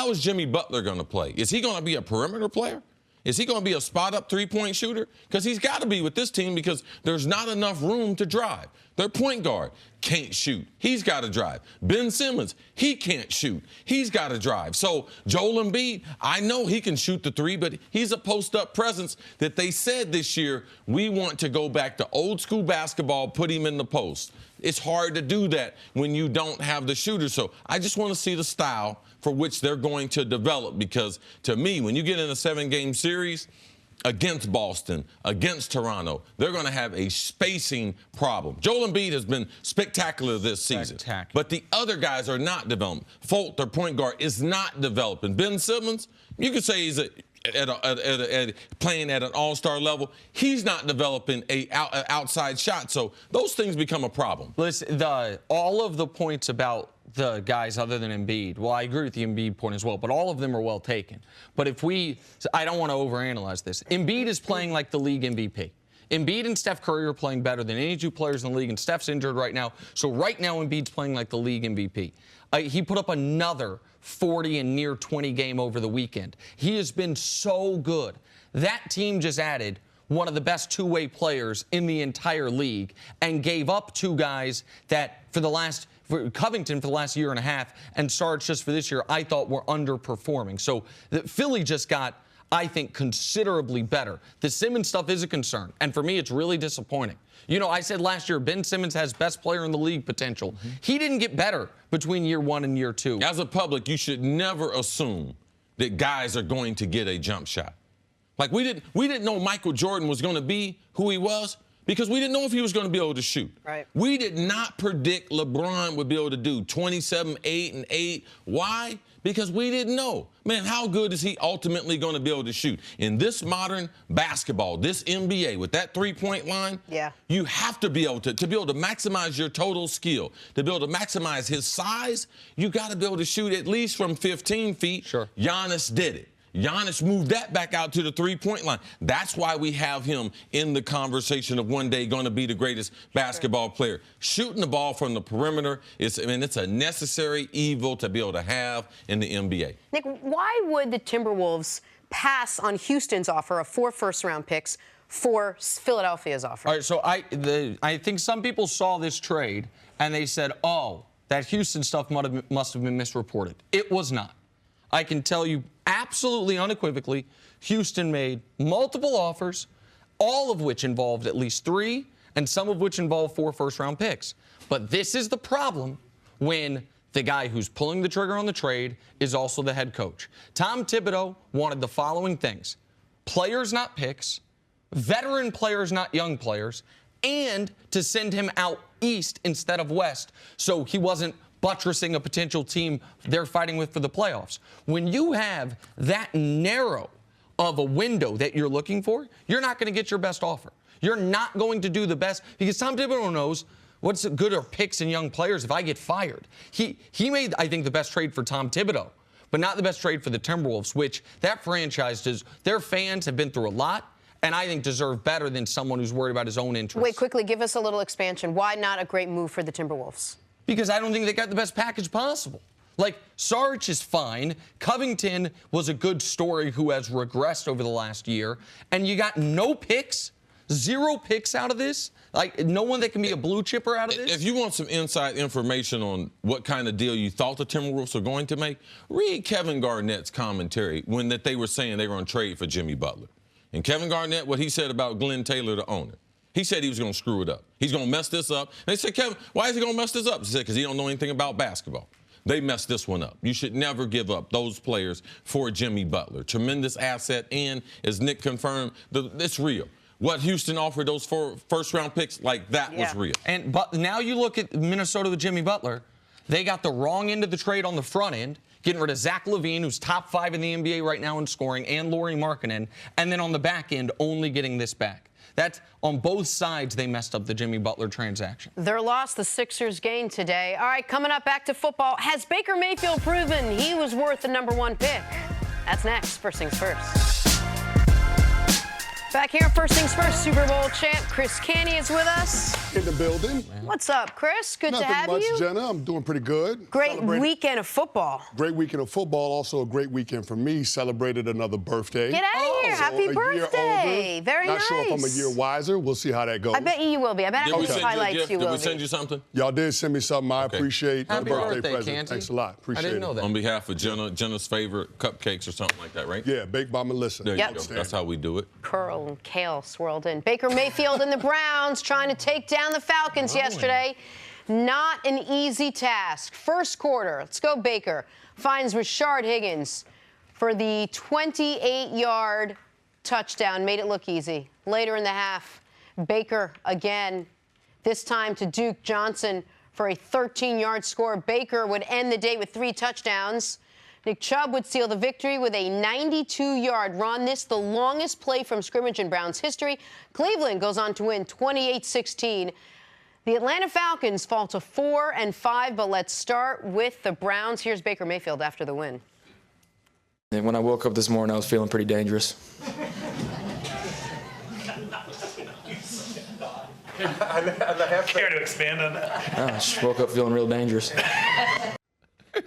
is Jimmy Butler going to play? Is he going to be a perimeter player? Is he going to be a spot-up three-point shooter? Because he's got to be with this team because there's not enough room to drive. Their point guard can't shoot. He's got to drive. Ben Simmons, he can't shoot. He's got to drive. So Joel Embiid, I know he can shoot the 3, but he's a post-up presence that they said this year, we want to go back to old-school basketball, put him in the post. It's hard to do that when you don't have the shooter. So I just want to see the style for which they're going to develop, because to me, when you get in a 7-game series against Boston, against Toronto, they're going to have a spacing problem. Joel Embiid has been spectacular this season, but the other guys are not developing. Fultz, their point guard, is not developing. Ben Simmons, you could say he's playing at an all-star level. He's not developing an outside shot, so those things become a problem. Listen, all of the points about the guys other than Embiid, well, I agree with the Embiid point as well, but all of them are well taken. But I don't want to overanalyze this. Embiid is playing like the league MVP. Embiid and Steph Curry are playing better than any 2 players in the league, and Steph's injured right now. So right now, Embiid's playing like the league MVP. He put up another 40 and near 20 game over the weekend. He has been so good. That team just added one of the best 2-way players in the entire league and gave up 2 guys that for Covington for the last year and a half and Sarge just for this year, I thought were underperforming. So Philly just got, I think, considerably better. The Simmons stuff is a concern, and for me, it's really disappointing. You know, I said last year, Ben Simmons has best player in the league potential. He didn't get better between year 1 and year 2. As a public, you should never assume that guys are going to get a jump shot. Like, we didn't know Michael Jordan was going to be who he was because we didn't know if he was going to be able to shoot. Right. We did not predict LeBron would be able to do 27, 8, and 8. Why? Because we didn't know. Man, how good is he ultimately going to be able to shoot? In this modern basketball, this NBA, with that three-point line, you have to be able to maximize your total skill, to be able to maximize his size, you got to be able to shoot at least from 15 feet. Sure. Giannis did it. Giannis moved that back out to the three-point line. That's why we have him in the conversation of one day going to be the greatest basketball player. Shooting the ball from the perimeter, it's a necessary evil to be able to have in the NBA. Nick, why would the Timberwolves pass on Houston's offer of 4 first-round picks for Philadelphia's offer? All right, so I think some people saw this trade and they said, oh, that Houston stuff must have been misreported. It was not. I can tell you absolutely unequivocally, Houston made multiple offers, all of which involved at least 3, and some of which involved 4 first-round picks. But this is the problem when the guy who's pulling the trigger on the trade is also the head coach. Tom Thibodeau wanted the following things: players, not picks, veteran players, not young players, and to send him out east instead of west so he wasn't buttressing a potential team they're fighting with for the playoffs. When you have that narrow of a window that you're looking for, you're not going to get your best offer. You're not going to do the best because Tom Thibodeau knows what's good are picks and young players if I get fired. He made, I think, the best trade for Tom Thibodeau, but not the best trade for the Timberwolves, which that franchise does. Their fans have been through a lot, and I think deserve better than someone who's worried about his own interests. Wait, quickly, give us a little expansion. Why not a great move for the Timberwolves? Because I don't think they got the best package possible. Like, Sarge is fine. Covington was a good story who has regressed over the last year. And you got no picks, 0 picks out of this? Like, no one that can be a blue chipper out of this? If you want some inside information on what kind of deal you thought the Timberwolves were going to make, read Kevin Garnett's commentary when they were saying they were going to trade for Jimmy Butler. And Kevin Garnett, what he said about Glenn Taylor, the owner. He said he was going to screw it up. He's going to mess this up. And they said, Kevin, why is he going to mess this up? He said, because he don't know anything about basketball. They messed this one up. You should never give up those players for Jimmy Butler. Tremendous asset, and as Nick confirmed, it's real. What Houston offered those 4 first-round picks, like that was real. But now you look at Minnesota with Jimmy Butler, they got the wrong end of the trade on the front end, getting rid of Zach LaVine, who's top 5 in the NBA right now in scoring, and Lauri Markkanen, and then on the back end, only getting this back. That's on both sides, they messed up the Jimmy Butler transaction. Their loss, the Sixers gained today. All right, coming up, back to football. Has Baker Mayfield proven he was worth the #1 pick? That's next. First things first. Back here, first things first, Super Bowl champ Cris is with us. In the building. What's up, Cris? Good to have Nothing you. much, Jenna. I'm doing pretty good. Great weekend of football. Great weekend of football. Also a great weekend for me. Celebrated another birthday. Get out of here. So Happy a birthday. Year older. Very Not nice. sure if I'm a year wiser. We'll see how that goes. I bet you will be. I bet after these highlights you will be. Did we send you something? Y'all did send me something. I appreciate Happy the birthday birthday, present. Canty. Thanks a lot. Appreciate I didn't know that. On behalf of Jenna's favorite cupcakes or something like that, right? Yeah, baked by Melissa. There Yep. you go. That's how we do it. Curl and kale swirled in. Baker Mayfield and the Browns trying to take down the Falcons yesterday. Not an easy task. First quarter, let's go Baker, finds Rashard Higgins for the 28-yard touchdown. Made it look easy. Later in the half, Baker again, this time to Duke Johnson for a 13-yard score. Baker would end the day with 3 touchdowns. Nick Chubb would seal the victory with a 92-yard run. This the longest play from scrimmage in Browns history. Cleveland goes on to win 28-16. The Atlanta Falcons fall to 4-5, but let's start with the Browns. Here's Baker Mayfield after the win. And when I woke up this morning, I was feeling pretty dangerous. Care to expand on that? I just woke up feeling real dangerous.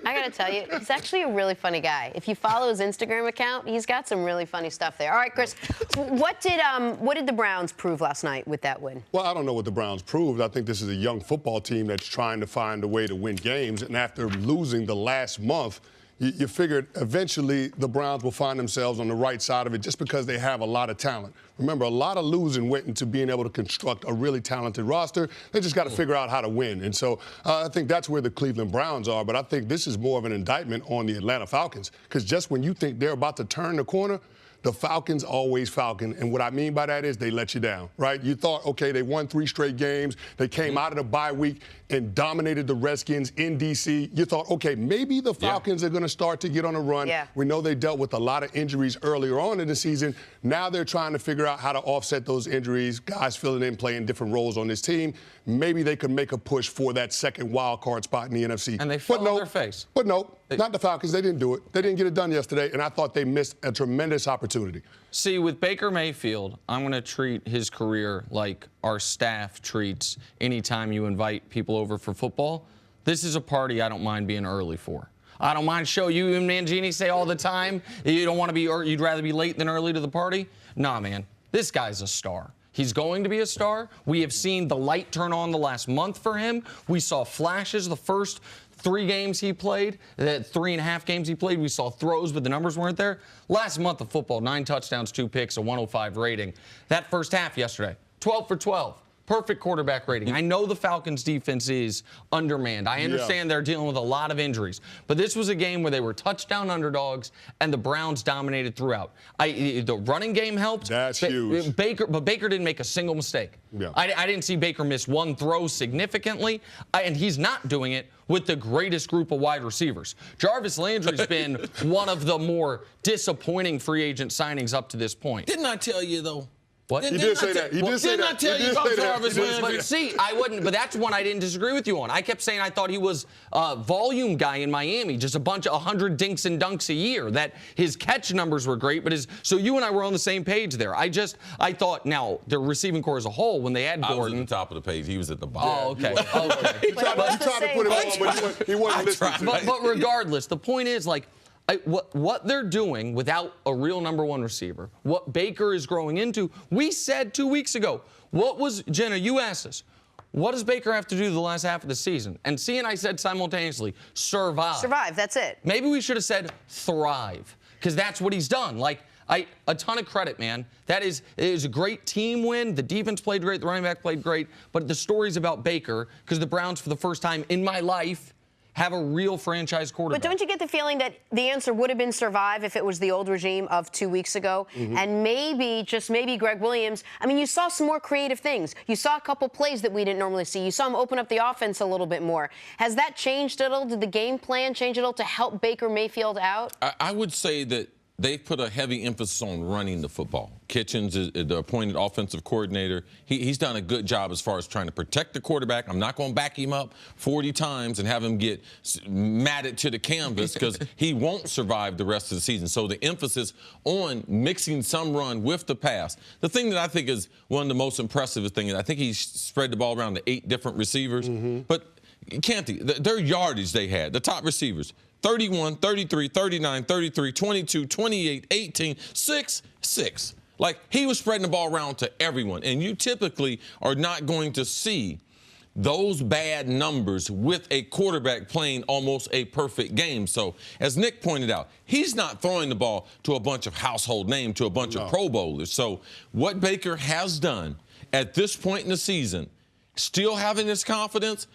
I got to tell you, he's actually a really funny guy. If you follow his Instagram account, he's got some really funny stuff there. All right, Cris, what did the Browns prove last night with that win? Well, I don't know what the Browns proved. I think this is a young football team that's trying to find a way to win games. And after losing the last month, you figured eventually the Browns will find themselves on the right side of it just because they have a lot of talent. Remember, a lot of losing went into being able to construct a really talented roster. They just got to figure out how to win. And so I think that's where the Cleveland Browns are. But I think this is more of an indictment on the Atlanta Falcons, because just when you think they're about to turn the corner, the Falcons always Falcon. And what I mean by that is they let you down, right? You thought, okay, they won 3 straight games. They came out of the bye week and dominated the Redskins in D.C. You thought, okay, maybe the Falcons are going to start to get on a run. Yeah. We know they dealt with a lot of injuries earlier on in the season. Now they're trying to figure out how to offset those injuries, guys filling in, playing different roles on this team. Maybe they could make a push for that second wild card spot in the NFC. And they fell on their face. But no, not the Falcons. They didn't do it. They didn't get it done yesterday, and I thought they missed a tremendous opportunity. See, with Baker Mayfield, I'm going to treat his career like our staff treats anytime you invite people over for football. This is a party I don't mind being early for. I don't mind show. You and Mangini say all the time you don't want to be, or you'd rather be late than early to the party. Nah, man, this guy's a star. He's going to be a star. We have seen the light turn on the last month for him. We saw flashes the first 3 games he played, the 3.5 games he played, we saw throws, but the numbers weren't there. Last month of football, 9 touchdowns, 2 picks, a 105 rating. That first half yesterday, 12 for 12. Perfect quarterback rating. I know the Falcons' defense is undermanned. I understand they're dealing with a lot of injuries. But this was a game where they were touchdown underdogs, and the Browns dominated throughout. The running game helped. That's huge. But Baker didn't make a single mistake. Yeah. I didn't see Baker miss one throw significantly, and he's not doing it with the greatest group of wide receivers. Jarvis Landry's been one of the more disappointing free agent signings up to this point. Didn't I tell you, though? What? He did say that. He did say that. Didn't I tell you about Jarvis Landry? But see, I wouldn't. But that's one I didn't disagree with you on. I kept saying I thought he was a volume guy in Miami, just a bunch of 100 dinks and dunks a year. That his catch numbers were great, but so you and I were on the same page there. I thought now the receiving core as a whole, when they had Gordon, I was at the top of the page. He was at the bottom. Oh, okay. Okay. He tried to put him on, but he wasn't listening. But regardless, the point is like. What they're doing without a real number 1 receiver, what Baker is growing into, we said 2 weeks ago, Jenna, you asked us, what does Baker have to do the last half of the season? And C and I said simultaneously, survive. Survive, that's it. Maybe we should have said thrive, because that's what he's done. Like, a ton of credit, man. It is a great team win. The defense played great. The running back played great. But the story's about Baker, because the Browns, for the first time in my life, have a real franchise quarterback. But don't you get the feeling that the answer would have been survive if it was the old regime of 2 weeks ago? And maybe, just maybe, Greg Williams, I mean, you saw some more creative things. You saw a couple plays that we didn't normally see. You saw him open up the offense a little bit more. Has that changed at all? Did the game plan change at all to help Baker Mayfield out? I would say that they've put a heavy emphasis on running the football. Kitchens is the appointed offensive coordinator. He's done a good job as far as trying to protect the quarterback. I'm not going to back him up 40 times and have him get matted to the canvas, because he won't survive the rest of the season. So the emphasis on mixing some run with the pass. The thing that I think is one of the most impressive things, I think he spread the ball around to 8 different receivers. But Canty, their yardage they had, the top receivers, 31, 33, 39, 33, 22, 28, 18, 6, 6. Like, he was spreading the ball around to everyone. And you typically are not going to see those bad numbers with a quarterback playing almost a perfect game. So, as Nick pointed out, he's not throwing the ball to a bunch of household names, to a bunch of Pro Bowlers. So, what Baker has done at this point in the season, still having his confidence,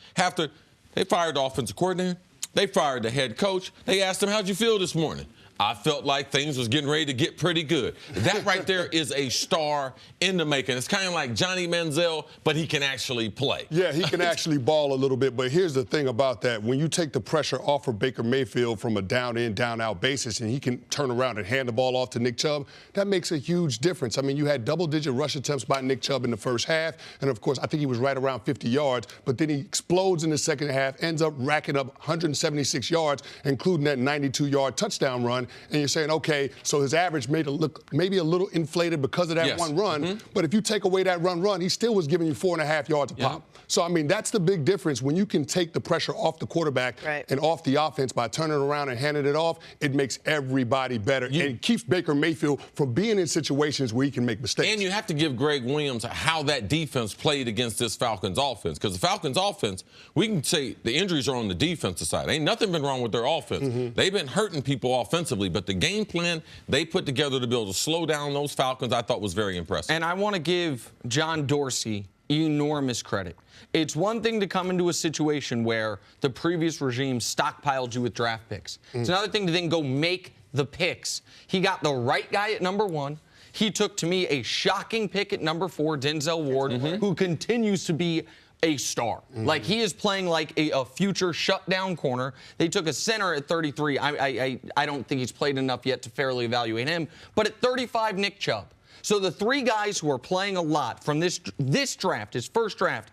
they fired the offensive coordinator. They fired the head coach. They asked him, how'd you feel this morning? I felt like things was getting ready to get pretty good. That right there is a star in the making. It's kind of like Johnny Manziel, but he can actually play. Yeah, he can actually ball a little bit. But here's the thing about that. When you take the pressure off of Baker Mayfield from a down-in, down-out basis, and he can turn around and hand the ball off to Nick Chubb, that makes a huge difference. I mean, you had double-digit rush attempts by Nick Chubb in the first half. And, of course, I think he was right around 50 yards. But then he explodes in the second half, ends up racking up 176 yards, including that 92-yard touchdown run. run, and you're saying, okay, so his average made it look maybe a little inflated because of that one run. But if you take away that run, he still was giving you 4.5 yards a pop. So, I mean, that's the big difference. When you can take the pressure off the quarterback and off the offense by turning around and handing it off, it makes everybody better and keeps Baker Mayfield from being in situations where he can make mistakes. And you have to give Greg Williams how that defense played against this Falcons offense. Because the Falcons offense, we can say the injuries are on the defensive side. Ain't nothing been wrong with their offense. They've been hurting people offensively, but the game plan they put together to be able to slow down those Falcons, I thought was very impressive. And I want to give John Dorsey enormous credit. It's one thing to come into a situation where the previous regime stockpiled you with draft picks. It's another thing to then go make the picks. He got the right guy at number 1. He took, to me, a shocking pick at number 4, Denzel Ward, who continues to be a star. Like, he is playing like a future shutdown corner. They took a center at 33. I don't think he's played enough yet to fairly evaluate him. But at 35, Nick Chubb. So the 3 guys who are playing a lot from this draft, his first draft,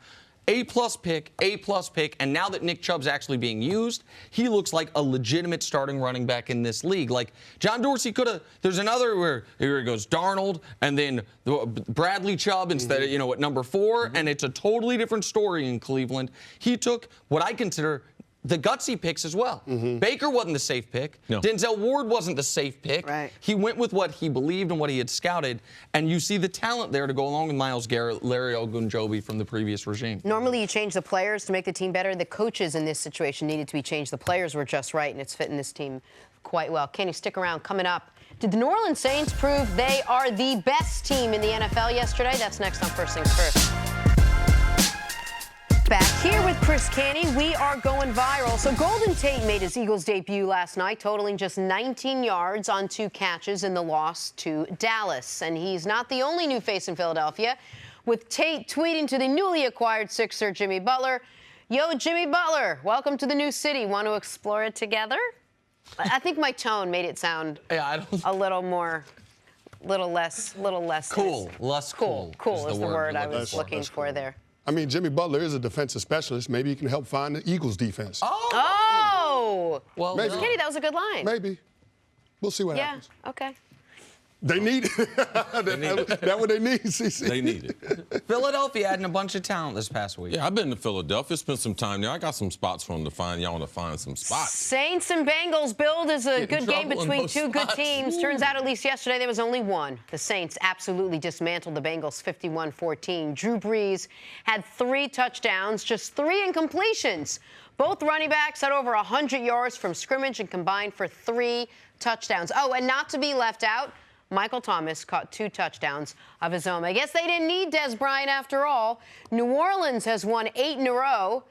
A-plus pick, and now that Nick Chubb's actually being used, he looks like a legitimate starting running back in this league. Like, John Dorsey could have, there's another where here it goes Darnold, and then Bradley Chubb instead of, at number 4, and it's a totally different story in Cleveland. He took what I consider the gutsy picks as well. Baker wasn't the safe pick. No. Denzel Ward wasn't the safe pick. Right. He went with what he believed and what he had scouted, and you see the talent there to go along with Myles Garrett, Larry Ogunjobi from the previous regime. Normally you change the players to make the team better. The coaches in this situation needed to be changed. The players were just right, and it's fitting this team quite well. Kenny, stick around. Coming up, did the New Orleans Saints prove they are the best team in the NFL yesterday? That's next on First Things First. Back here with Chris Canty, we are going viral. So Golden Tate made his Eagles debut last night, totaling just 19 yards on 2 catches in the loss to Dallas. And he's not the only new face in Philadelphia, with Tate tweeting to the newly acquired Sixer Jimmy Butler, "Yo, Jimmy Butler, welcome to the new city. Want to explore it together?" I think my tone made it sound a little less Cool. Less cool. Cool is the word I was looking for there. I mean, Jimmy Butler is a defensive specialist. Maybe he can help find the Eagles' defense. Oh! Well, maybe. Kenny, that was a good line. Maybe. We'll see what happens. Yeah, okay. They need it. That's what they need, CC. They need it. Philadelphia adding a bunch of talent this past week. Yeah, I've been to Philadelphia, spent some time there. I got some spots for them to find. Y'all want to find some spots. Saints and Bengals build is a good game trouble in between those 2 good spots. teams. Turns out at least yesterday there was only one. The Saints absolutely dismantled the Bengals 51-14. Drew Brees had 3 touchdowns, just 3 incompletions. Both running backs had over 100 yards from scrimmage and combined for 3 touchdowns. Oh, and not to be left out, Michael Thomas caught 2 touchdowns of his own. I guess they didn't need Des Bryant after all. New Orleans has won 8 in a row.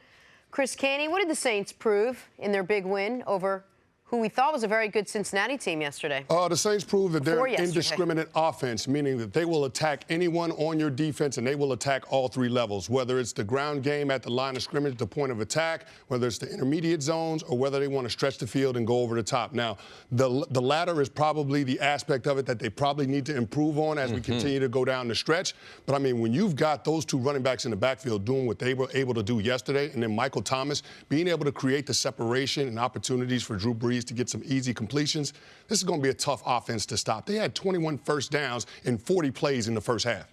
Chris Canty, what did the Saints prove in their big win over who we thought was a very good Cincinnati team yesterday? The Saints proved that they're an indiscriminate offense, meaning that they will attack anyone on your defense, and they will attack all 3 levels, whether it's the ground game at the line of scrimmage, the point of attack, whether it's the intermediate zones, or whether they want to stretch the field and go over the top. Now, the latter is probably the aspect of it that they probably need to improve on as we continue to go down the stretch. But, I mean, when you've got those 2 running backs in the backfield doing what they were able to do yesterday, and then Michael Thomas being able to create the separation and opportunities for Drew Brees to get some easy completions, this is going to be a tough offense to stop. They had 21 first downs in 40 plays in the first half.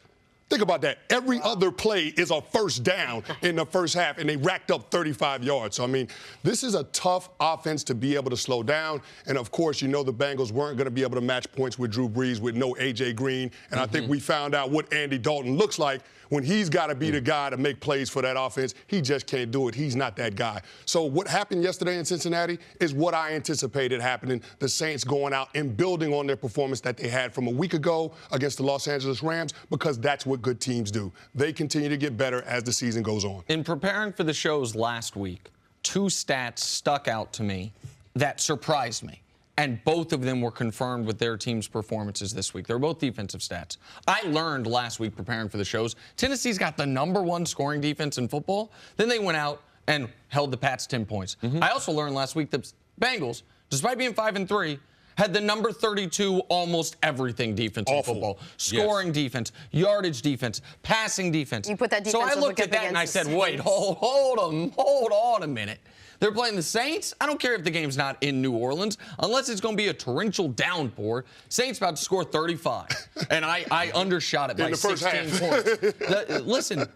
Think about that. Every other play is a first down in the first half, and they racked up 35 yards. So, I mean, this is a tough offense to be able to slow down. And, of course, you know the Bengals weren't going to be able to match points with Drew Brees with no A.J. Green. And I think we found out what Andy Dalton looks like when he's got to be the guy to make plays for that offense. He just can't do it. He's not that guy. So what happened yesterday in Cincinnati is what I anticipated happening. The Saints going out and building on their performance that they had from a week ago against the Los Angeles Rams, because that's what good teams do. They continue to get better as the season goes on. In preparing for the shows last week, 2 stats stuck out to me that surprised me. And both of them were confirmed with their team's performances this week. They're both defensive stats. I learned last week preparing for the shows, Tennessee's got the #1 scoring defense in football. Then they went out and held the Pats 10 points. I also learned last week that Bengals, despite being 5-3, had the number 32 almost everything defense in football. Scoring defense, yardage defense, passing defense. You put that so defense I looked at that and I said, wait, hold on a minute. They're playing the Saints. I don't care if the game's not in New Orleans, unless it's going to be a torrential downpour. Saints about to score 35, and I undershot it by 16 points. Listen,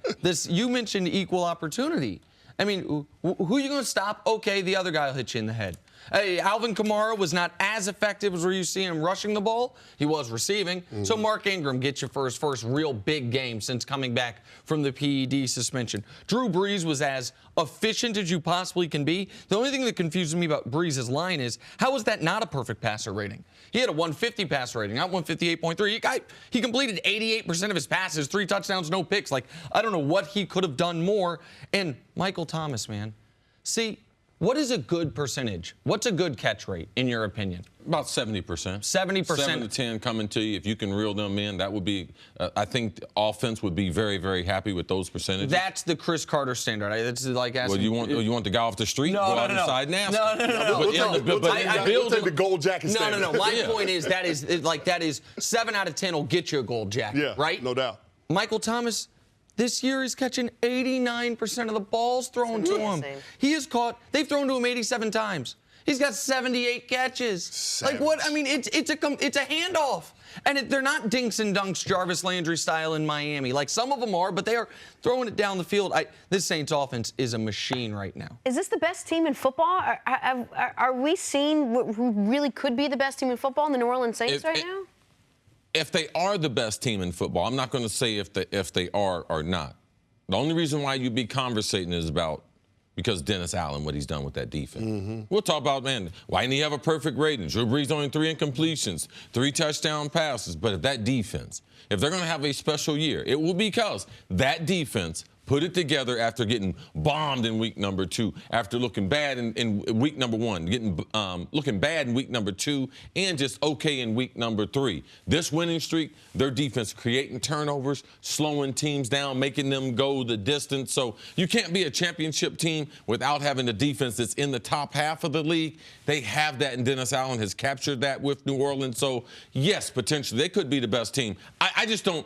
you mentioned equal opportunity. I mean, who are you going to stop? Okay, the other guy will hit you in the head. Hey, Alvin Kamara was not as effective as where you see him rushing the ball. He was receiving. So Mark Ingram gets you for his first real big game since coming back from the PED suspension. Drew Brees was as efficient as you possibly can be. The only thing that confuses me about Brees' line is, how is that not a perfect passer rating? He had a 150 passer rating, not 158.3. He completed 88% of his passes, 3 touchdowns, no picks. Like, I don't know what he could have done more. And Michael Thomas, man. See, what is a good percentage? What's a good catch rate, in your opinion? About 70%. 70%. 7 to 10 coming to you. If you can reel them in, that would be, I think the offense would be very, very happy with those percentages. That's the Cris Carter standard. It's like asking. Well, you want the guy off the street? No, go out inside and ask him. No. We'll take the gold jacket standard. No. My point is that is 7 out of 10 will get you a gold jacket, yeah, right? No doubt. Michael Thomas, this year he's catching 89% of the balls thrown to him. They've thrown to him 87 times. He's got 78 catches. Like what? I mean, it's a handoff. And they're not dinks and dunks Jarvis Landry style in Miami. Like some of them are, but they are throwing it down the field. This Saints offense is a machine right now. Is this the best team in football? Are we seeing who really could be the best team in football in the New Orleans Saints right now? If they are the best team in football, I'm not going to say if they are or not. The only reason why you'd be conversating is about because Dennis Allen, what he's done with that defense. We'll talk about, man, why didn't he have a perfect rating? Drew Brees only 3 incompletions, 3 touchdown passes. But if that defense, if they're going to have a special year, it will be because that defense put it together after getting bombed in week number 2, after looking bad in week number 1, looking bad in week number 2, and just okay in week number 3. This winning streak, their defense creating turnovers, slowing teams down, making them go the distance. So you can't be a championship team without having a defense that's in the top half of the league. They have that, and Dennis Allen has captured that with New Orleans. So, yes, potentially, they could be the best team. I just don't.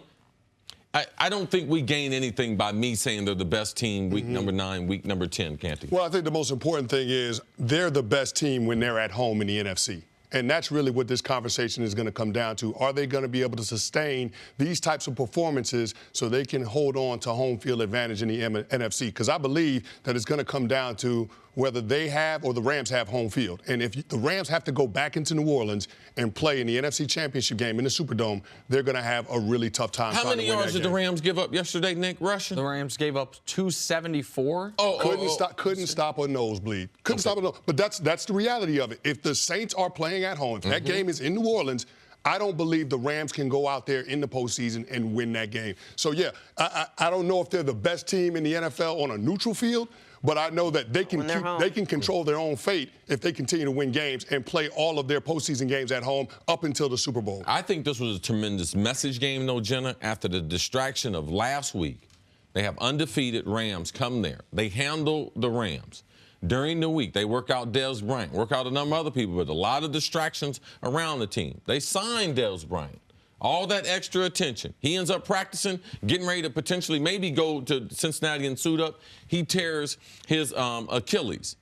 I don't think we gain anything by me saying they're the best team week number 9, week number 10, Canty. Well, I think the most important thing is they're the best team when they're at home in the NFC. And that's really what this conversation is going to come down to. Are they going to be able to sustain these types of performances so they can hold on to home field advantage in the NFC? Because I believe that it's going to come down to whether they have or the Rams have home field. And if the Rams have to go back into New Orleans and play in the NFC Championship game in the Superdome, they're going to have a really tough time trying to win that game. How many yards did the Rams give up yesterday, Nick, rushing? The Rams gave up 274. Couldn't stop a nosebleed. Couldn't stop a nosebleed. But that's the reality of it. If the Saints are playing at home, if that game is in New Orleans, I don't believe the Rams can go out there in the postseason and win that game. So, yeah, I don't know if they're the best team in the NFL on a neutral field, but I know that they can control their own fate if they continue to win games and play all of their postseason games at home up until the Super Bowl. I think this was a tremendous message game, though, Jenna. After the distraction of last week, they have undefeated Rams come there. They handle the Rams. During the week, they work out Dez Bryant, work out a number of other people, but a lot of distractions around the team. They signed Dez Bryant. All that extra attention. He ends up practicing, getting ready to potentially maybe go to Cincinnati and suit up. He tears his Achilles.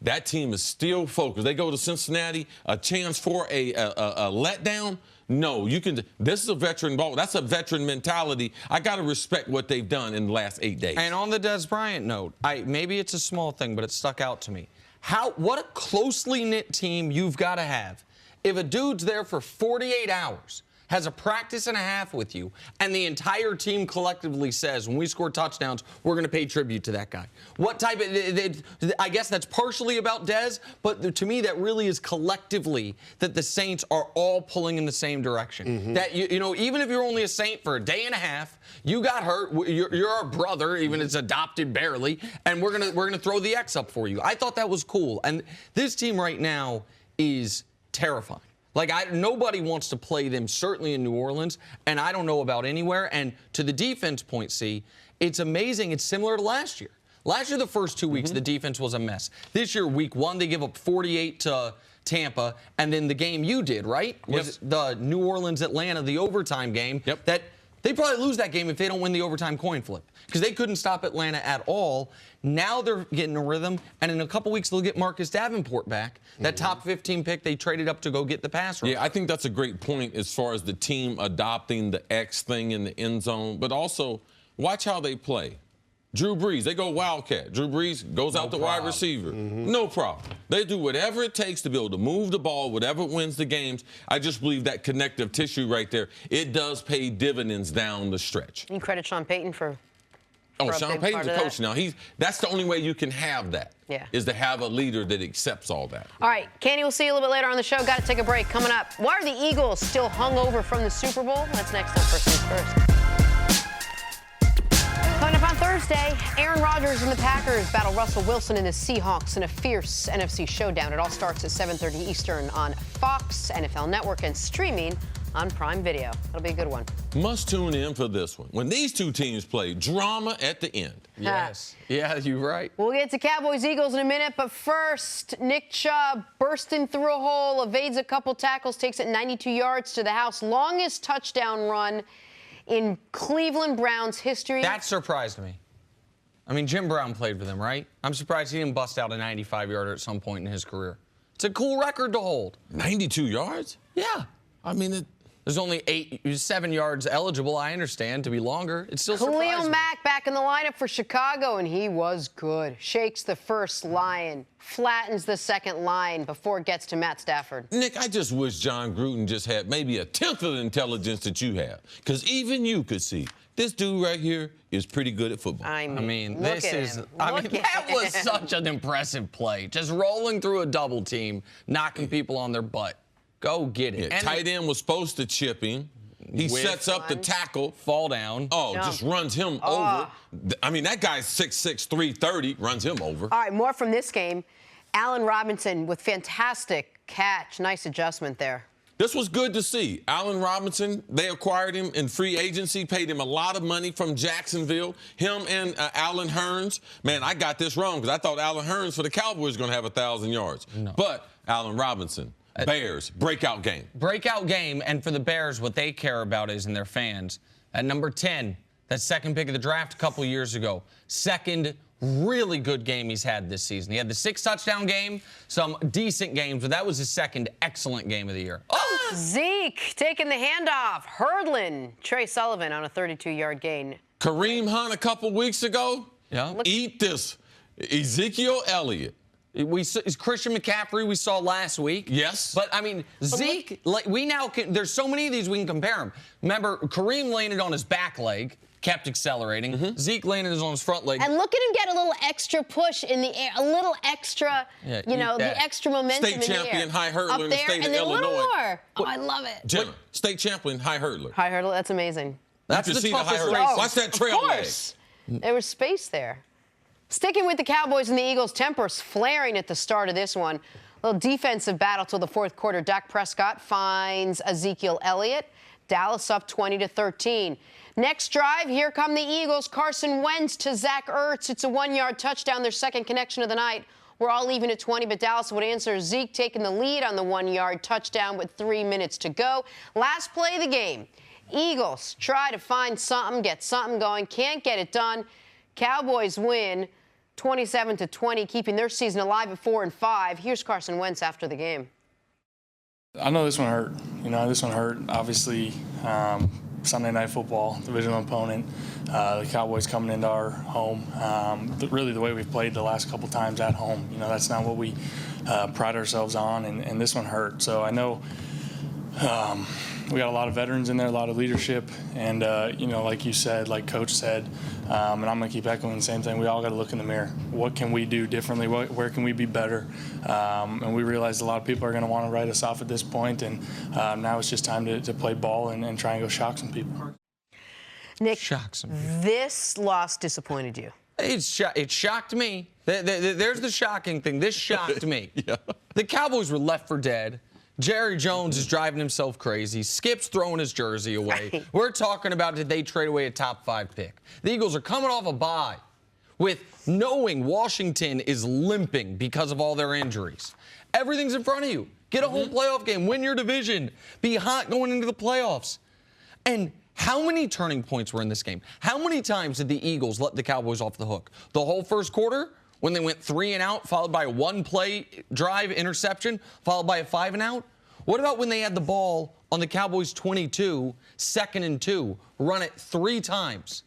That team is still focused. They go to Cincinnati, a chance for a letdown. No, you can. This is a veteran ball. That's a veteran mentality. I got to respect what they've done in the last 8 days. And on the Dez Bryant note, maybe it's a small thing, but it stuck out to me. What a closely knit team you've got to have. If a dude's there for 48 hours, has a practice and a half with you, and the entire team collectively says, when we score touchdowns, we're going to pay tribute to that guy. What type of, I guess that's partially about Dez, but to me that really is collectively that the Saints are all pulling in the same direction. That, you know, even if you're only a Saint for a day and a half, you got hurt, you're our brother, even if it's adopted barely, and we're gonna throw the X up for you. I thought that was cool. And this team right now is terrifying. Like, nobody wants to play them, certainly in New Orleans, and I don't know about anywhere. And to the defense point, C, it's amazing. It's similar to last year. Last year, the first 2 weeks, the defense was a mess. This year, week 1, they give up 48 to Tampa, and then the game you did, right? Was the New Orleans-Atlanta, the overtime game. Yep. That they probably lose that game if they don't win the overtime coin flip because they couldn't stop Atlanta at all. Now they're getting a rhythm, and in a couple weeks they'll get Marcus Davenport back. That top 15 pick they traded up to go get the pass rush. Yeah, I think that's a great point as far as the team adopting the X thing in the end zone, but also watch how they play. Drew Brees, they go Wildcat. Drew Brees goes out the wide receiver. No problem. They do whatever it takes to be able to move the ball, whatever wins the games. I just believe that connective tissue right there, it does pay dividends down the stretch. You credit Sean Payton for Sean Payton's a coach now. That's the only way you can have that. Yeah. Is to have a leader that accepts all that. All right, Candy, we'll see you a little bit later on the show. Got to take a break. Coming up, why are the Eagles still hungover from the Super Bowl? That's next on First Things First. Coming up on Thursday, Aaron Rodgers and the Packers battle Russell Wilson and the Seahawks in a fierce NFC showdown. It all starts at 7:30 Eastern on Fox, NFL Network, and streaming on Prime Video. That'll be a good one. Must tune in for this one. When these two teams play, drama at the end. Yes. Yeah, you're right. We'll get to Cowboys-Eagles in a minute, but first, Nick Chubb bursting through a hole, evades a couple tackles, takes it 92 yards to the house. Longest touchdown run in Cleveland Browns history. That surprised me. I mean, Jim Brown played for them, right? I'm surprised he didn't bust out a 95-yarder at some point in his career. It's a cool record to hold. 92 yards? Yeah. I mean, there's only 7 yards eligible, I understand, to be longer. It's still surprising. Khalil Mack back in the lineup for Chicago, and he was good. Shakes the first line, flattens the second line before it gets to Matt Stafford. Nick, I just wish John Gruden just had maybe a tenth of the intelligence that you have, because even you could see this dude right here is pretty good at football. that was such an impressive play. Just rolling through a double team, knocking people on their butt. Go get it. Yeah, tight end was supposed to chip him. He sets up the tackle. Fall down. Oh, just runs him over. I mean, that guy's 6'6", 330, runs him over. All right, more from this game. Allen Robinson with fantastic catch. Nice adjustment there. This was good to see. Allen Robinson, they acquired him in free agency, paid him a lot of money from Jacksonville. Him and Allen Hurns. Man, I got this wrong because I thought Allen Hurns for the Cowboys was going to have 1,000 yards. No. But Allen Robinson. Bears, breakout game. Breakout game, and for the Bears, what they care about is, and their fans, at number 10, that second pick of the draft a couple years ago, second really good game he's had this season. He had the 6-touchdown game, some decent games, but that was his second excellent game of the year. Oh! Zeke taking the handoff, hurdling Trey Sullivan on a 32-yard gain. Kareem Hunt a couple weeks ago. Yeah. Eat this. Ezekiel Elliott. Christian McCaffrey we saw last week. Yes. But, I mean, Zeke, there's so many of these we can compare them. Remember, Kareem landed on his back leg, kept accelerating. Zeke landed on his front leg. And look at him get a little extra push in the air, a little extra, the extra momentum State in the air. champion high hurdler in the state of Illinois. A little more. Oh, I love it. Jenna, state champion high hurdler. High hurdle, that's amazing. That's the toughest race. Watch that trail leg. Of course. There was space there. Sticking with the Cowboys and the Eagles, tempers flaring at the start of this one. A little defensive battle till the fourth quarter. Dak Prescott finds Ezekiel Elliott. Dallas up 20-13. Next drive, here come the Eagles. Carson Wentz to Zach Ertz. It's a 1-yard touchdown, their second connection of the night. We're all even at 20, but Dallas would answer. Zeke taking the lead on the 1-yard touchdown with 3 minutes to go. Last play of the game. Eagles try to find something, get something going. Can't get it done. Cowboys win 27-20, keeping their season alive at 4-5. Here's Carson Wentz after the game. I know this one hurt. This one hurt. Obviously, Sunday Night Football, divisional opponent. The Cowboys coming into our home. Really, the way we've played the last couple times at home. That's not what we pride ourselves on, and this one hurt. So I know we got a lot of veterans in there, a lot of leadership, and like you said, like Coach said, and I'm going to keep echoing the same thing. We all got to look in the mirror. What can we do differently? Where can we be better? And we realized a lot of people are going to want to write us off at this point, and now it's just time to play ball and try and go shock some people. Nick, this loss disappointed you. It shocked me. There's the shocking thing. This shocked me. Yeah. The Cowboys were left for dead. Jerry Jones is driving himself crazy. Skip's throwing his jersey away. We're talking about, did they trade away a top 5 pick? The Eagles are coming off a bye with knowing Washington is limping because of all their injuries. Everything's in front of you. Get a home playoff game, win your division, be hot going into the playoffs. And how many turning points were in this game? How many times did the Eagles let the Cowboys off the hook? The whole first quarter, when they went 3 and out, followed by a one-play drive interception, followed by a 5 and out? What about when they had the ball on the Cowboys 22, 2nd and 2, run it 3 times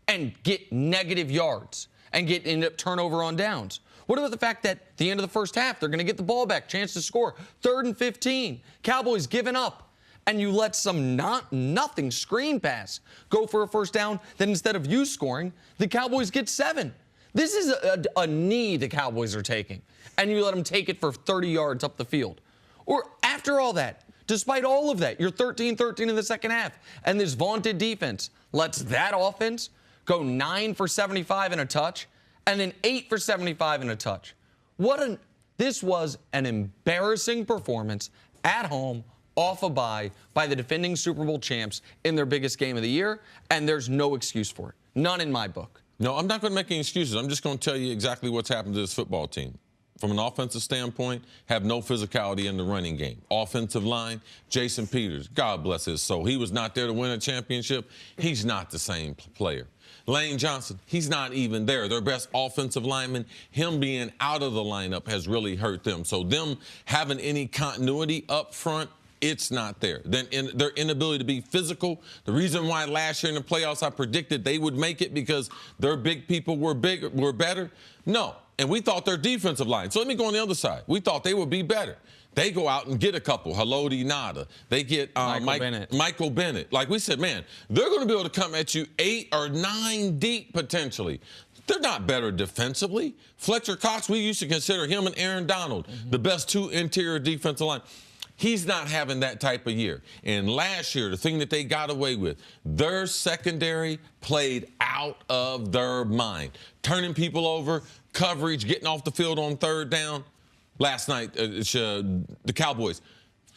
and get negative yards and end up turnover on downs? What about the fact that at the end of the first half, they're going to get the ball back, chance to score, 3rd and 15, Cowboys giving up, and you let some nothing screen pass go for a first down, then instead of you scoring, the Cowboys get 7. This is a knee the Cowboys are taking, and you let them take it for 30 yards up the field. Or after all that, despite all of that, you're 13-13 in the second half, and this vaunted defense lets that offense go 9 for 75 and a touch, and then 8 for 75 and a touch. This was an embarrassing performance at home, off a bye, by the defending Super Bowl champs in their biggest game of the year, and there's no excuse for it. None in my book. No, I'm not going to make any excuses. I'm just going to tell you exactly what's happened to this football team. From an offensive standpoint, have no physicality in the running game. Offensive line, Jason Peters, God bless his soul. He was not there to win a championship. He's not the same player. Lane Johnson, he's not even there. Their best offensive lineman, him being out of the lineup has really hurt them. So them having any continuity up front, it's not there. Then their inability to be physical. The reason why last year in the playoffs I predicted they would make it because their big people were better. No. And we thought their defensive line. So let me go on the other side. We thought they would be better. They go out and get a couple. Haloti Ngata. They get Michael Bennett. Like we said, man, they're going to be able to come at you 8 or 9 deep potentially. They're not better defensively. Fletcher Cox, we used to consider him and Aaron Donald the best 2 interior defensive line. He's not having that type of year. And last year, the thing that they got away with, their secondary played out of their mind. Turning people over, coverage, getting off the field on 3rd down. Last night, the Cowboys,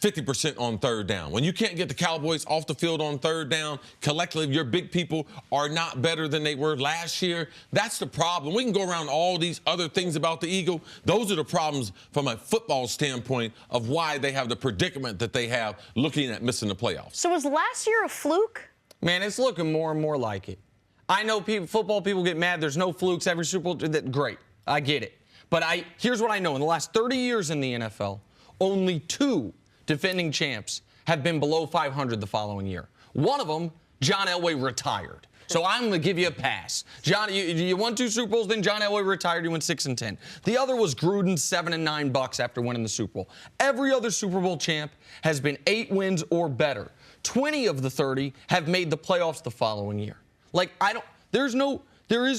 50% on 3rd down. When you can't get the Cowboys off the field on 3rd down, collectively, your big people are not better than they were last year. That's the problem. We can go around all these other things about the Eagle. Those are the problems from a football standpoint of why they have the predicament that they have looking at missing the playoffs. So was last year a fluke? Man, it's looking more and more like it. I know football people get mad. There's no flukes every Super Bowl. Great. I get it. But here's what I know. In the last 30 years in the NFL, only 2 defending champs have been below 500 the following year. One of them, John Elway, retired. So I'm going to give you a pass. John, you won 2 Super Bowls, then John Elway retired, you went 6-10. The other was Gruden, 7-9 Bucks after winning the Super Bowl. Every other Super Bowl champ has been 8 wins or better. 20 of the 30 have made the playoffs the following year. Like, there is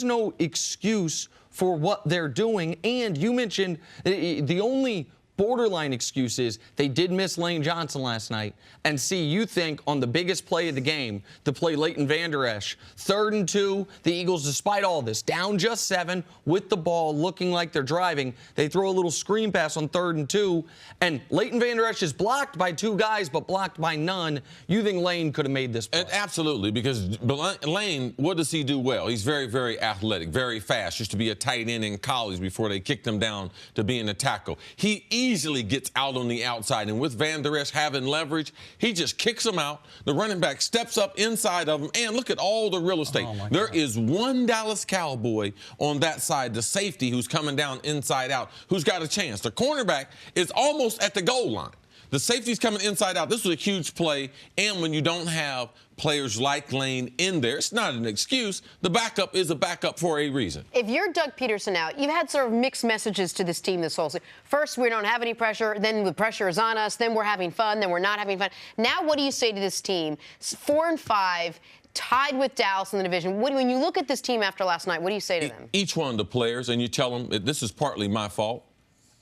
no excuse for what they're doing. And you mentioned the only borderline excuse is they did miss Lane Johnson last night. And see, you think on the biggest play of the game, the play Leighton Vander Esch, 3rd and 2, the Eagles, despite all this, down just 7 with the ball, looking like they're driving. They throw a little screen pass on 3rd and 2, and Leighton Vander Esch is blocked by 2 guys, but blocked by none. You think Lane could have made this play? Absolutely, because Lane, what does he do well? He's very, very athletic, very fast. Used to be a tight end in college before they kicked him down to being a tackle. He easily gets out on the outside, and with Vander Esch having leverage, he just kicks him out. The running back steps up inside of him, and look at all the real estate. There is one Dallas Cowboy on that side, the safety who's coming down inside out, who's got a chance. The cornerback is almost at the goal line. The safety's coming inside out. This was a huge play, and when you don't have players like Lane in there, it's not an excuse. The backup is a backup for a reason. If you're Doug Peterson out, you've had sort of mixed messages to this team this whole season. First, we don't have any pressure. Then the pressure is on us. Then we're having fun. Then we're not having fun. Now, what do you say to this team? 4-5, tied with Dallas in the division. When you look at this team after last night, what do you say to them? Each one of the players, and you tell them, this is partly my fault.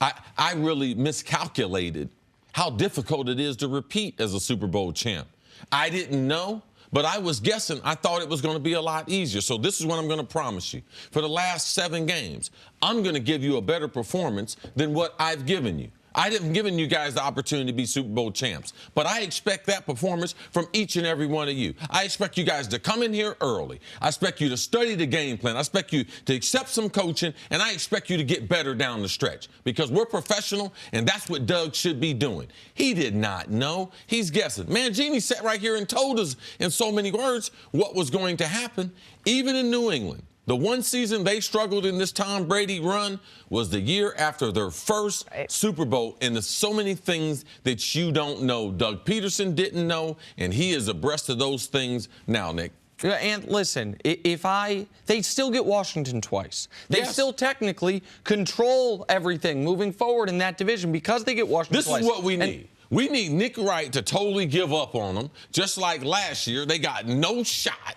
I really miscalculated how difficult it is to repeat as a Super Bowl champ. I didn't know, but I was guessing. I thought it was going to be a lot easier. So this is what I'm going to promise you. For the last 7 games, I'm going to give you a better performance than what I've given you. I haven't given you guys the opportunity to be Super Bowl champs, but I expect that performance from each and every one of you. I expect you guys to come in here early. I expect you to study the game plan. I expect you to accept some coaching, and I expect you to get better down the stretch because we're professional, and that's what Doug should be doing. He did not know. He's guessing. Mangini sat right here and told us in so many words what was going to happen, even in New England. The one season they struggled in this Tom Brady run was the year after their first Super Bowl, and there's so many things that you don't know. Doug Peterson didn't know, and he is abreast of those things now, Nick. And listen, they still get Washington twice. They still technically control everything moving forward in that division because they get Washington twice. This is what we need. We need Nick Wright to totally give up on them, just like last year. They got no shot.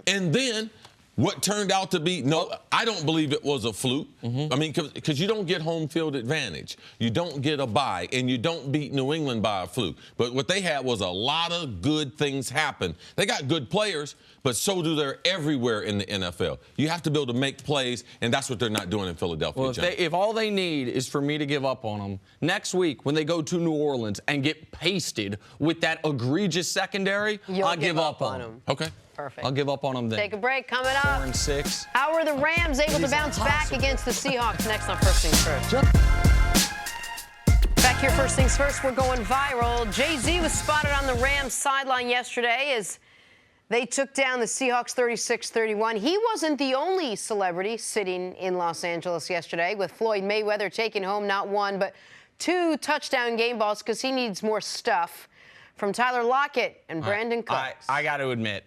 And then what turned out to be, no, I don't believe it was a fluke. I mean, because you don't get home field advantage. You don't get a bye, and you don't beat New England by a fluke. But what they had was a lot of good things happen. They got good players, but so do they everywhere in the NFL. You have to be able to make plays, and that's what they're not doing in Philadelphia. Well, if all they need is for me to give up on them, next week when they go to New Orleans and get pasted with that egregious secondary, I'll give up on them. Okay. Perfect. I'll give up on them then. Take a break. Coming up. 4-6. How are the Rams able to bounce back against the Seahawks? Next on First Things First. Back here, First Things First, we're going viral. Jay-Z was spotted on the Rams sideline yesterday as they took down the Seahawks 36-31. He wasn't the only celebrity sitting in Los Angeles yesterday, with Floyd Mayweather taking home not one but 2 touchdown game balls because he needs more stuff from Tyler Lockett and Brandon Cooks. I got to admit,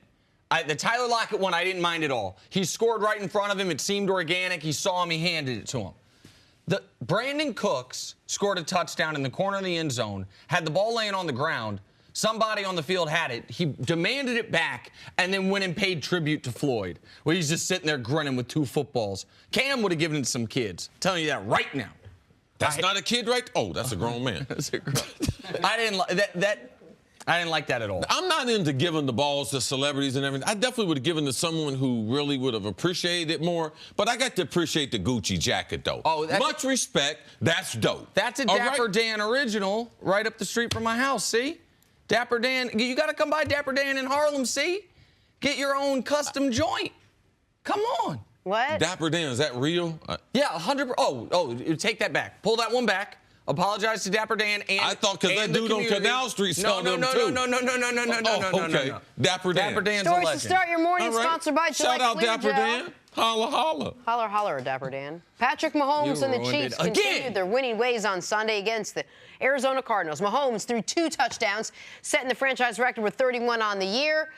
the Tyler Lockett one, I didn't mind at all. He scored right in front of him. It seemed organic. He saw him. He handed it to him. The Brandon Cooks scored a touchdown in the corner of the end zone, had the ball laying on the ground. Somebody on the field had it. He demanded it back and then went and paid tribute to Floyd, where he's just sitting there grinning with 2 footballs. Cam would have given it to some kids. I'm telling you that right now. That's not a kid, right? Oh, that's a grown man. I didn't like that. I didn't like that at all. I'm not into giving the balls to celebrities and everything. I definitely would have given to someone who really would have appreciated it more. But I got to appreciate the Gucci jacket, though. Oh, much respect. That's dope. That's a Dapper Dan original right up the street from my house, see? Dapper Dan. You got to come by Dapper Dan in Harlem, see? Get your own custom joint. Come on. What? Dapper Dan, is that real? Yeah, 100%. Oh, take that back. Pull that one back. Apologize to Dapper Dan and I thought because that dude on Canal Street saw them too. No. Okay. Dapper Dan. Dapper Dan's a Stories legend. to start your morning, sponsored by Shout out Dapper Dan. Holla, holla. Holler, holler, Dapper Dan. Patrick Mahomes and the Chiefs continued their winning ways on Sunday against the Arizona Cardinals. Mahomes threw 2 touchdowns, setting the franchise record with 31 on the year.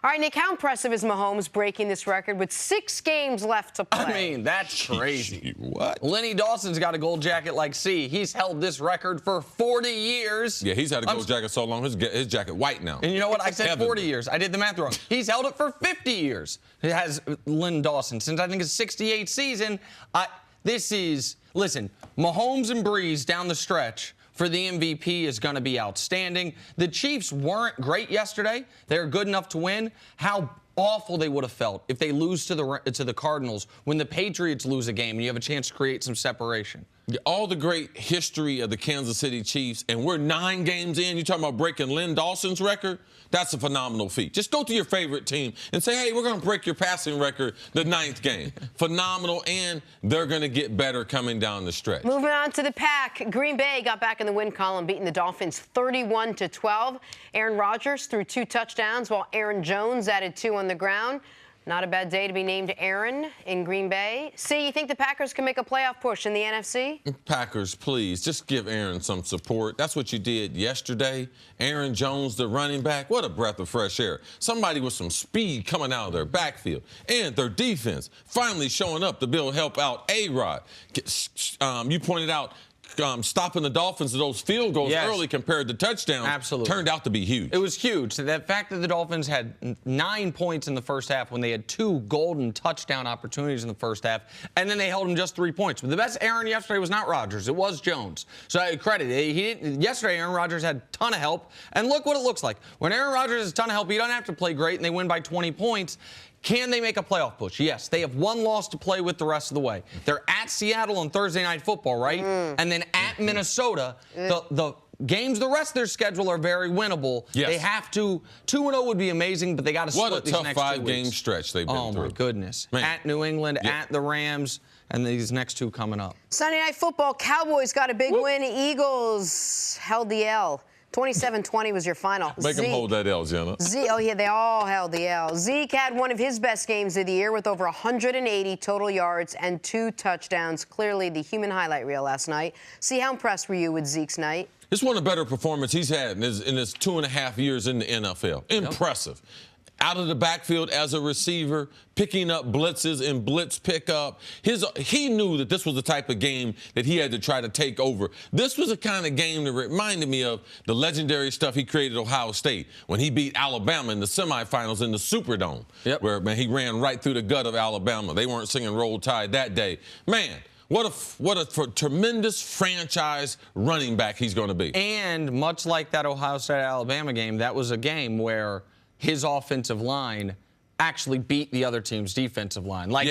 All right, Nick, how impressive is Mahomes breaking this record with 6 games left to play? I mean, that's crazy. What? Lenny Dawson's got a gold jacket like C. He's held this record for 40 years. Yeah, he's had a gold jacket so long, his jacket white now. And you know what? I said 40 years. I did the math wrong. He's held it for 50 years. It has Len Dawson since I think his 68th season. Listen, Mahomes and Breeze down the stretch for the MVP is going to be outstanding. The Chiefs weren't great yesterday. They're good enough to win. How awful they would have felt if they lose to the Cardinals when the Patriots lose a game and you have a chance to create some separation. All the great history of the Kansas City Chiefs, and we're 9 games in. You're talking about breaking Len Dawson's record? That's a phenomenal feat. Just go to your favorite team and say, hey, we're going to break your passing record the 9th game. Phenomenal, and they're going to get better coming down the stretch. Moving on to the Pack. Green Bay got back in the win column, beating the Dolphins 31-12. Aaron Rodgers threw 2 touchdowns, while Aaron Jones added 2 on the ground. Not a bad day to be named Aaron in Green Bay. See, you think the Packers can make a playoff push in the NFC? Packers, please, just give Aaron some support. That's what you did yesterday. Aaron Jones, the running back, what a breath of fresh air. Somebody with some speed coming out of their backfield. And their defense finally showing up to be able to help out A-Rod. You pointed out stopping the Dolphins to those field goals early compared to touchdowns turned out to be huge. It was huge. So the fact that the Dolphins had 9 points in the first half when they had 2 golden touchdown opportunities in the first half, and then they held them just 3 points. But the best Aaron yesterday was not Rodgers. It was Jones. So credit. Yesterday, Aaron Rodgers had a ton of help, and look what it looks like. When Aaron Rodgers has a ton of help, he doesn't have to play great, and they win by 20 points. Can they make a playoff push? Yes. They have one loss to play with the rest of the way. They're at Seattle on Thursday Night Football, right? And then at Minnesota. The games, the rest of their schedule are very winnable. Yes. They have to. 2-0 would be amazing, but they got to split these next 2 weeks. What a tough 5-game stretch they've been through. Oh, my goodness. Man. At New England, at the Rams, and these next 2 coming up. Sunday Night Football, Cowboys got a big win. Eagles held the L. 27-20 was your final. Make them hold that L, Jenna. Oh, yeah, they all held the L. Zeke had one of his best games of the year with over 180 total yards and 2 touchdowns. Clearly the human highlight reel last night. See, how impressed were you with Zeke's night? It's one of the better performances he's had in his 2.5 years in the NFL. Impressive. Out of the backfield as a receiver, picking up blitzes and blitz pickup. He knew that this was the type of game that he had to try to take over. This was the kind of game that reminded me of the legendary stuff he created at Ohio State when he beat Alabama in the semifinals in the Superdome, where, man, he ran right through the gut of Alabama. They weren't singing Roll Tide that day. Man, what a tremendous franchise running back he's going to be. And much like that Ohio State-Alabama game, that was a game where his offensive line actually beat the other team's defensive line. Like,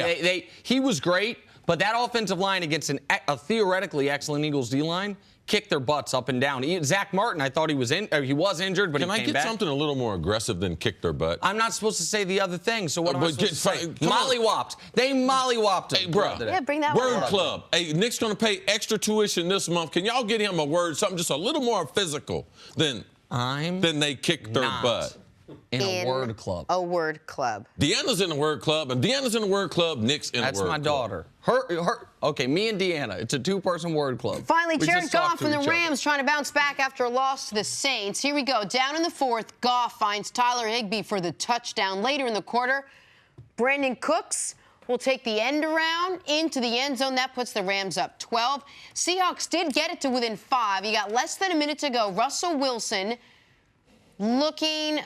he was great, but that offensive line against a theoretically excellent Eagles D-line kicked their butts up and down. Zach Martin, I thought he was injured, but he came back. Can I get something a little more aggressive than kick their butt? I'm not supposed to say the other thing, so what am I supposed to say? Mollywopped. They mollywopped him. Hey, bro. Yeah, bring that word one up. club. Hey, Nick's going to pay extra tuition this month. Can y'all get him a word, something just a little more physical than they kick their butt? In a word club. A word club. Deanna's in the word club, and Deanna's in the word club. Nick's in the word club. That's my daughter. Okay, me and Deanna. It's a 2-person word club. Finally, Jared Goff and the Rams trying to bounce back after a loss to the Saints. Here we go. Down in the 4th, Goff finds Tyler Higbee for the touchdown. Later in the quarter, Brandon Cooks will take the end around into the end zone. That puts the Rams up 12. Seahawks did get it to within 5. You got less than a minute to go. Russell Wilson looking,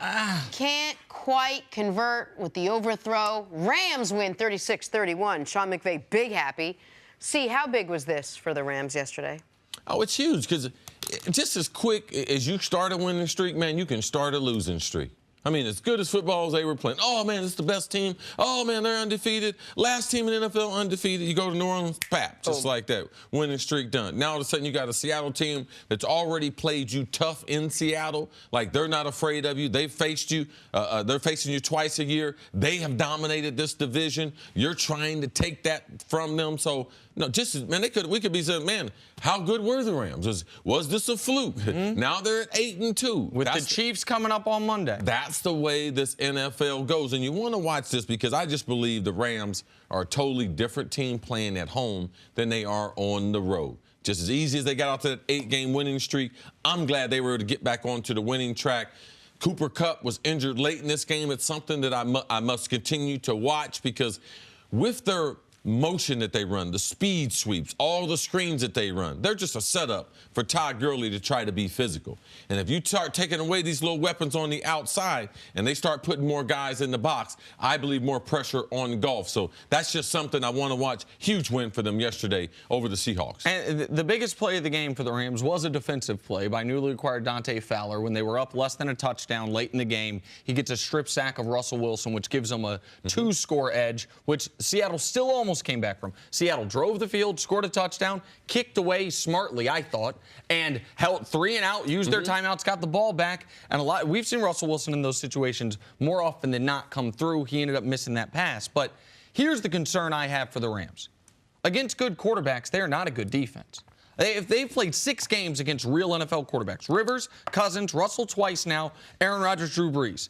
can't quite convert with the overthrow. Rams win 36-31. Sean McVay, big happy. See, how big was this for the Rams yesterday? Oh, it's huge because just as quick as you start a winning streak, man, you can start a losing streak. I mean, as good as football as they were playing. Oh, man, it's the best team. Oh, man, they're undefeated. Last team in the NFL undefeated. You go to New Orleans, pap, just like that. Winning streak done. Now, all of a sudden, you got a Seattle team that's already played you tough in Seattle. Like, they're not afraid of you. They've faced you. They're facing you twice a year. They have dominated this division. You're trying to take that from them. So, no, man, we could be saying, man, how good were the Rams? Was this a fluke? Now they're at 8-2. With the Chiefs coming up on Monday. That's the way this NFL goes. And you want to watch this because I just believe the Rams are a totally different team playing at home than they are on the road. Just as easy as they got out to that 8-game winning streak, I'm glad they were able to get back onto the winning track. Cooper Kupp was injured late in this game. It's something that I must continue to watch because with their motion that they run, the speed sweeps, all the screens that they run, they're just a setup for Todd Gurley to try to be physical. And if you start taking away these little weapons on the outside and they start putting more guys in the box, I believe more pressure on Goff. So that's just something I want to watch. Huge win for them yesterday over the Seahawks. And the biggest play of the game for the Rams was a defensive play by newly acquired Dante Fowler. When they were up less than a touchdown late in the game, he gets a strip sack of Russell Wilson, which gives them a 2-score edge, which Seattle still almost came back from. Seattle drove the field, scored a touchdown, kicked away smartly, I thought, and held 3 and out, used their timeouts, got the ball back. And we've seen Russell Wilson in those situations more often than not come through. He ended up missing that pass. But here's the concern I have for the Rams. Against good quarterbacks, they're not a good defense. If they've played 6 games against real NFL quarterbacks, Rivers, Cousins, Russell twice now, Aaron Rodgers, Drew Brees.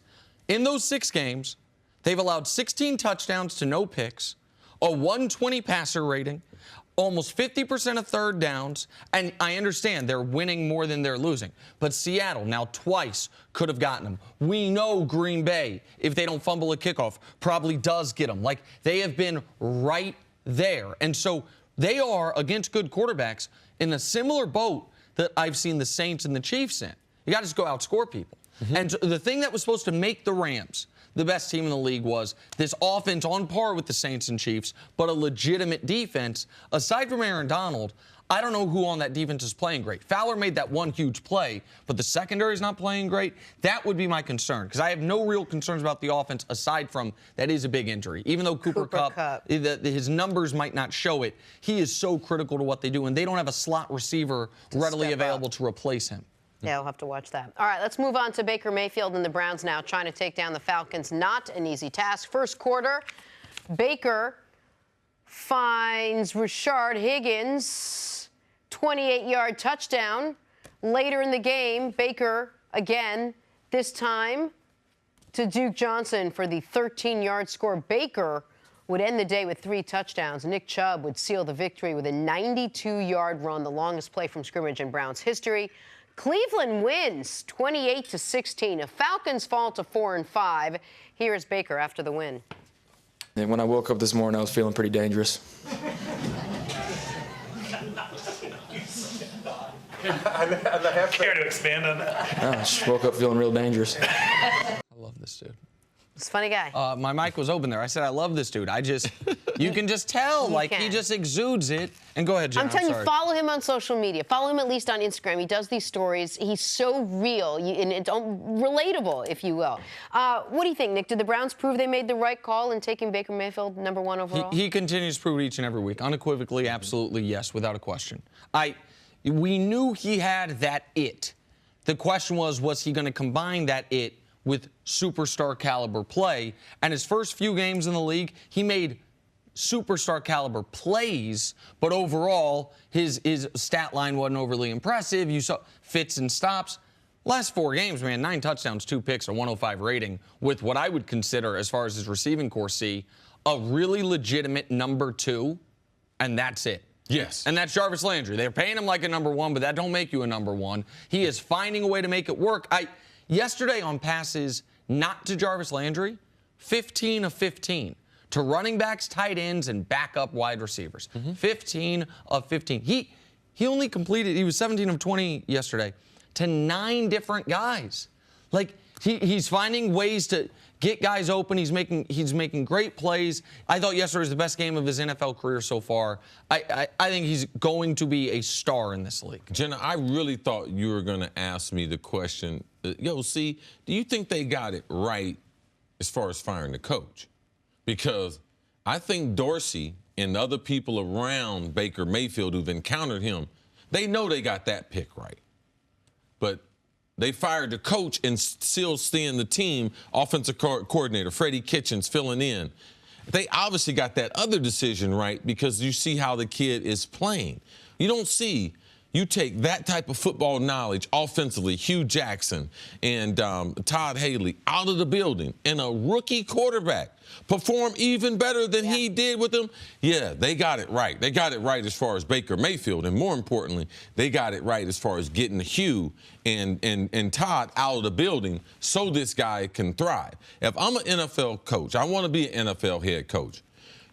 In those 6 games, they've allowed 16 touchdowns to no picks, a 120 passer rating, almost 50% of third downs, and I understand they're winning more than they're losing. But Seattle now twice could have gotten them. We know Green Bay, if they don't fumble a kickoff, probably does get them. Like, they have been right there. And so they are, against good quarterbacks, in a similar boat that I've seen the Saints and the Chiefs in. You got to just go outscore people. And so the thing that was supposed to make the Rams the best team in the league was this offense on par with the Saints and Chiefs, but a legitimate defense. Aside from Aaron Donald, I don't know who on that defense is playing great. Fowler made that one huge play, but the secondary is not playing great. That would be my concern, because I have no real concerns about the offense aside from that is a big injury. Even though Cooper Kupp. His numbers might not show it, he is so critical to what they do, and they don't have a slot receiver readily available to replace him. Yeah, we'll have to watch that. All right, let's move on to Baker Mayfield and the Browns now, trying to take down the Falcons. Not an easy task. First quarter, Baker finds Rashard Higgins, 28-yard touchdown. Later in the game, Baker again, this time to Duke Johnson for the 13-yard score. Baker would end the day with 3 touchdowns. Nick Chubb would seal the victory with a 92-yard run, the longest play from scrimmage in Browns history. Cleveland wins 28-16. The Falcons fall to 4-5. Here is Baker after the win. And when I woke up this morning, I was feeling pretty dangerous. Care to expand on that? I just woke up feeling real dangerous. I love this dude. He's a funny guy. My mic was open there. I said, I love this dude. You can just tell, he just exudes it. And go ahead, Jen. I'm telling you, follow him on social media. Follow him at least on Instagram. He does these stories. He's so real and it's relatable, if you will. What do you think, Nick? Did the Browns prove they made the right call in taking Baker Mayfield #1 overall? He continues to prove it each and every week. Unequivocally, absolutely, yes, without a question. We knew he had that it. The question was he going to combine that it with superstar caliber play? And his first few games in the league, he made superstar caliber plays, but overall, his stat line wasn't overly impressive. You saw fits and stops. Last 4 games, man, 9 touchdowns, 2 picks, a 105 rating with what I would consider, as far as his receiving core, a really legitimate #2, and that's it. Yes. And that's Jarvis Landry. They're paying him like a #1, but that don't make you a #1. He is finding a way to make it work. Yesterday on passes not to Jarvis Landry, 15 of 15. To running backs, tight ends, and backup wide receivers. 15 of 15. He only completed, he was 17 of 20 yesterday, to 9 different guys. Like, he's finding ways to get guys open. He's making great plays. I thought yesterday was the best game of his NFL career so far. I think he's going to be a star in this league. Jenna, I really thought you were going to ask me the question, do you think they got it right as far as firing the coach? Because I think Dorsey and other people around Baker Mayfield who've encountered him, they know they got that pick right. But they fired the coach and still seeing the team, offensive coordinator, Freddie Kitchens, filling in. They obviously got that other decision right because you see how the kid is playing. You take that type of football knowledge offensively, Hugh Jackson and Todd Haley out of the building, and a rookie quarterback perform even better than he did with them. Yeah, they got it right. They got it right as far as Baker Mayfield, and more importantly, they got it right as far as getting Hugh and Todd out of the building so this guy can thrive. If I'm an NFL coach, I want to be an NFL head coach,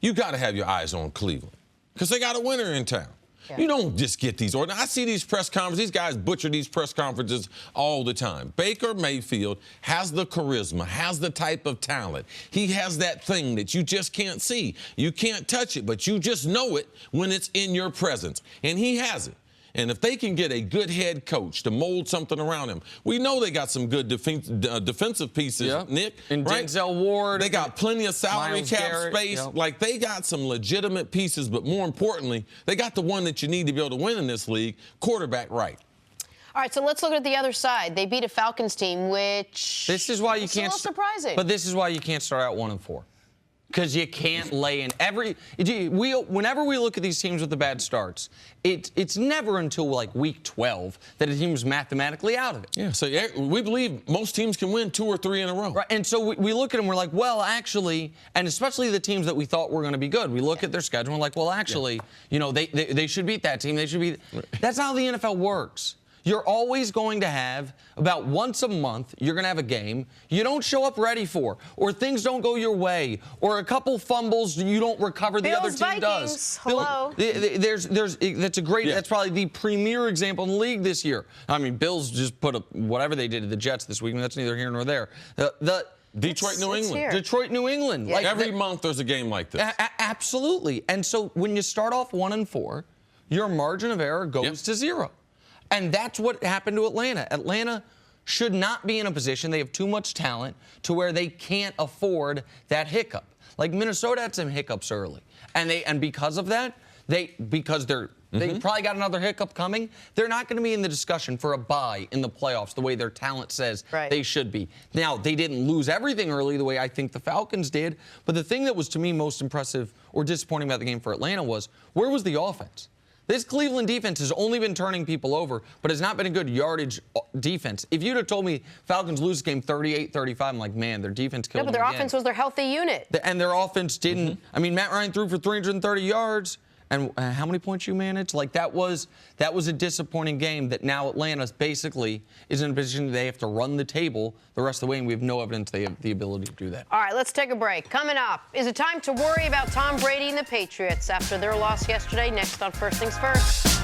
you got to have your eyes on Cleveland because they got a winner in town. Yeah. You don't just get these orders. I see these press conferences. These guys butcher these press conferences all the time. Baker Mayfield has the charisma, has the type of talent. He has that thing that you just can't see. You can't touch it, but you just know it when it's in your presence. And he has it. And if they can get a good head coach to mold something around him, we know they got some good defensive pieces, Nick. And right? Denzel Ward. They got plenty of salary cap space. Yep. Like, they got some legitimate pieces, but more importantly, they got the one that you need to be able to win in this league, quarterback right. All right, so let's look at the other side. They beat a Falcons team, which this is why you is can't, a little surprising. But this is why you can't start out 1-4. Because you can't lay in whenever we look at these teams with the bad starts, it's never until like week 12 that a team is mathematically out of it. Yeah, so we believe most teams can win 2 or 3 in a row. Right, and so we look at them, we're like, well, actually, and especially the teams that we thought were going to be good, we look at their schedule and we're like, well, actually, they should beat that team. They should beat. That's how the NFL works. You're always going to have, about once a month, you're going to have a game you don't show up ready for, or things don't go your way, or a couple fumbles you don't recover the other team does. Hello. That's a great, that's probably the premier example in the league this year. I mean, Bills just put up whatever they did to the Jets this week, and that's neither here nor there. Detroit, New England. Detroit, New England. Yeah. Like every month there's a game like this. Absolutely. And so when you start off 1-4, your margin of error goes to zero. And that's what happened to Atlanta. Atlanta should not be in a position, they have too much talent, to where they can't afford that hiccup. Like Minnesota had some hiccups early. And because of that, they probably got another hiccup coming. They're not going to be in the discussion for a bye in the playoffs the way their talent says they should be. Now, they didn't lose everything early the way I think the Falcons did, but the thing that was to me most impressive or disappointing about the game for Atlanta was, where was the offense? This Cleveland defense has only been turning people over, but has not been a good yardage defense. If you'd have told me Falcons lose this game 38-35, I'm like, man, their defense killed them. But their offense was their healthy unit. And their offense didn't. I mean, Matt Ryan threw for 330 yards. And how many points you managed? Like, that was a disappointing game that now Atlanta basically is in a position they have to run the table the rest of the way, and we have no evidence they have the ability to do that. All right, let's take a break. Coming up, is it time to worry about Tom Brady and the Patriots after their loss yesterday? Next on First Things First.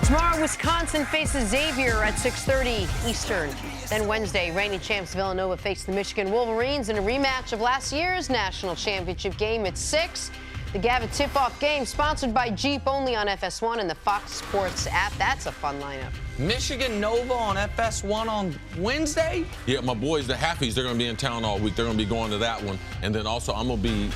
Tomorrow, Wisconsin faces Xavier at 6:30 Eastern. Then Wednesday, reigning champs Villanova face the Michigan Wolverines in a rematch of last year's national championship game at 6. The Gavitt tip-off game sponsored by Jeep, only on FS1 and the Fox Sports app. That's a fun lineup. Michigan Nova on FS1 on Wednesday? Yeah, my boys, the Halfies, they're going to be in town all week. They're going to be going to that one. And then also I'm going to be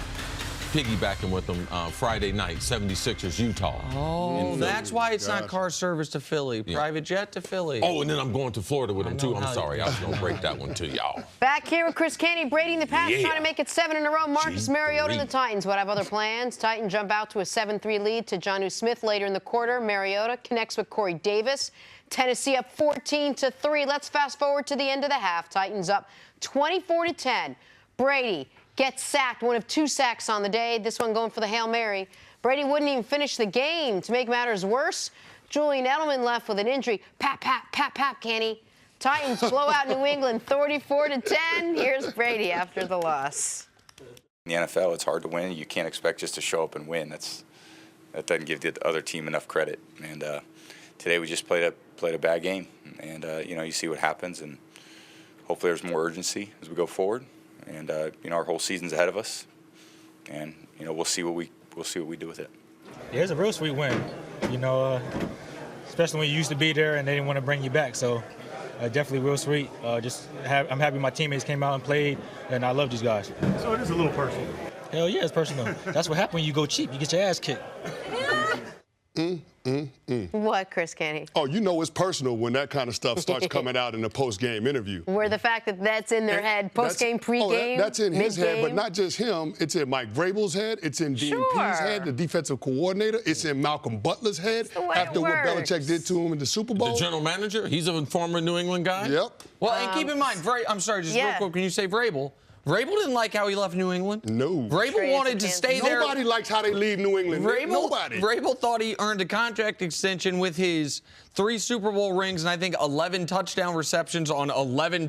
piggybacking with them Friday night, 76ers, Utah. Oh, that's why it's not car service to Philly, private jet to Philly. Oh, and then I'm going to Florida with them, too. I'm sorry. I was going to break that one to y'all. Back here with Chris Canty, Brady in the Pats, trying to make it 7 in a row. Marcus Mariota and the Titans would have other plans. Titans jump out to a 7-3 lead to Jonnu Smith later in the quarter. Mariota connects with Corey Davis. Tennessee up 14-3. Let's fast forward to the end of the half. Titans up 24-10. Brady gets sacked, one of 2 sacks on the day, this one going for the Hail Mary. Brady wouldn't even finish the game. To make matters worse, Julian Edelman left with an injury. Pap, pap, pap, pap, Kenny. Titans blow out New England 34-10. Here's Brady after the loss. In the NFL, it's hard to win. You can't expect just to show up and win. That doesn't give the other team enough credit. And today we just played a bad game. And, you see what happens. And hopefully there's more urgency as we go forward. And our whole season's ahead of us, and we'll see what we do with it. Yeah, it's a real sweet win, especially when you used to be there and they didn't want to bring you back. So definitely real sweet. I'm happy my teammates came out and played, and I love these guys. So it is a little personal. Hell yeah, it's personal. That's what happens when you go cheap. You get your ass kicked. What, Chris Canty? Oh, it's personal when that kind of stuff starts coming out in a post-game interview. Where the fact that that's in their head, post-game, pre-game, that's in his head, but not just him. It's in Mike Vrabel's head. It's in Dean Pease' head, the defensive coordinator. It's in Malcolm Butler's head after what Belichick did to him in the Super Bowl. The general manager, he's a former New England guy. Yep. Well, and keep in mind, I'm sorry, just real quick, when you say Vrabel, Vrabel didn't like how he left New England. No. Vrabel wanted to stay there. Nobody likes how they leave New England. Nobody. Vrabel thought he earned a contract extension with his 3 Super Bowl rings and I think 11 touchdown receptions on 11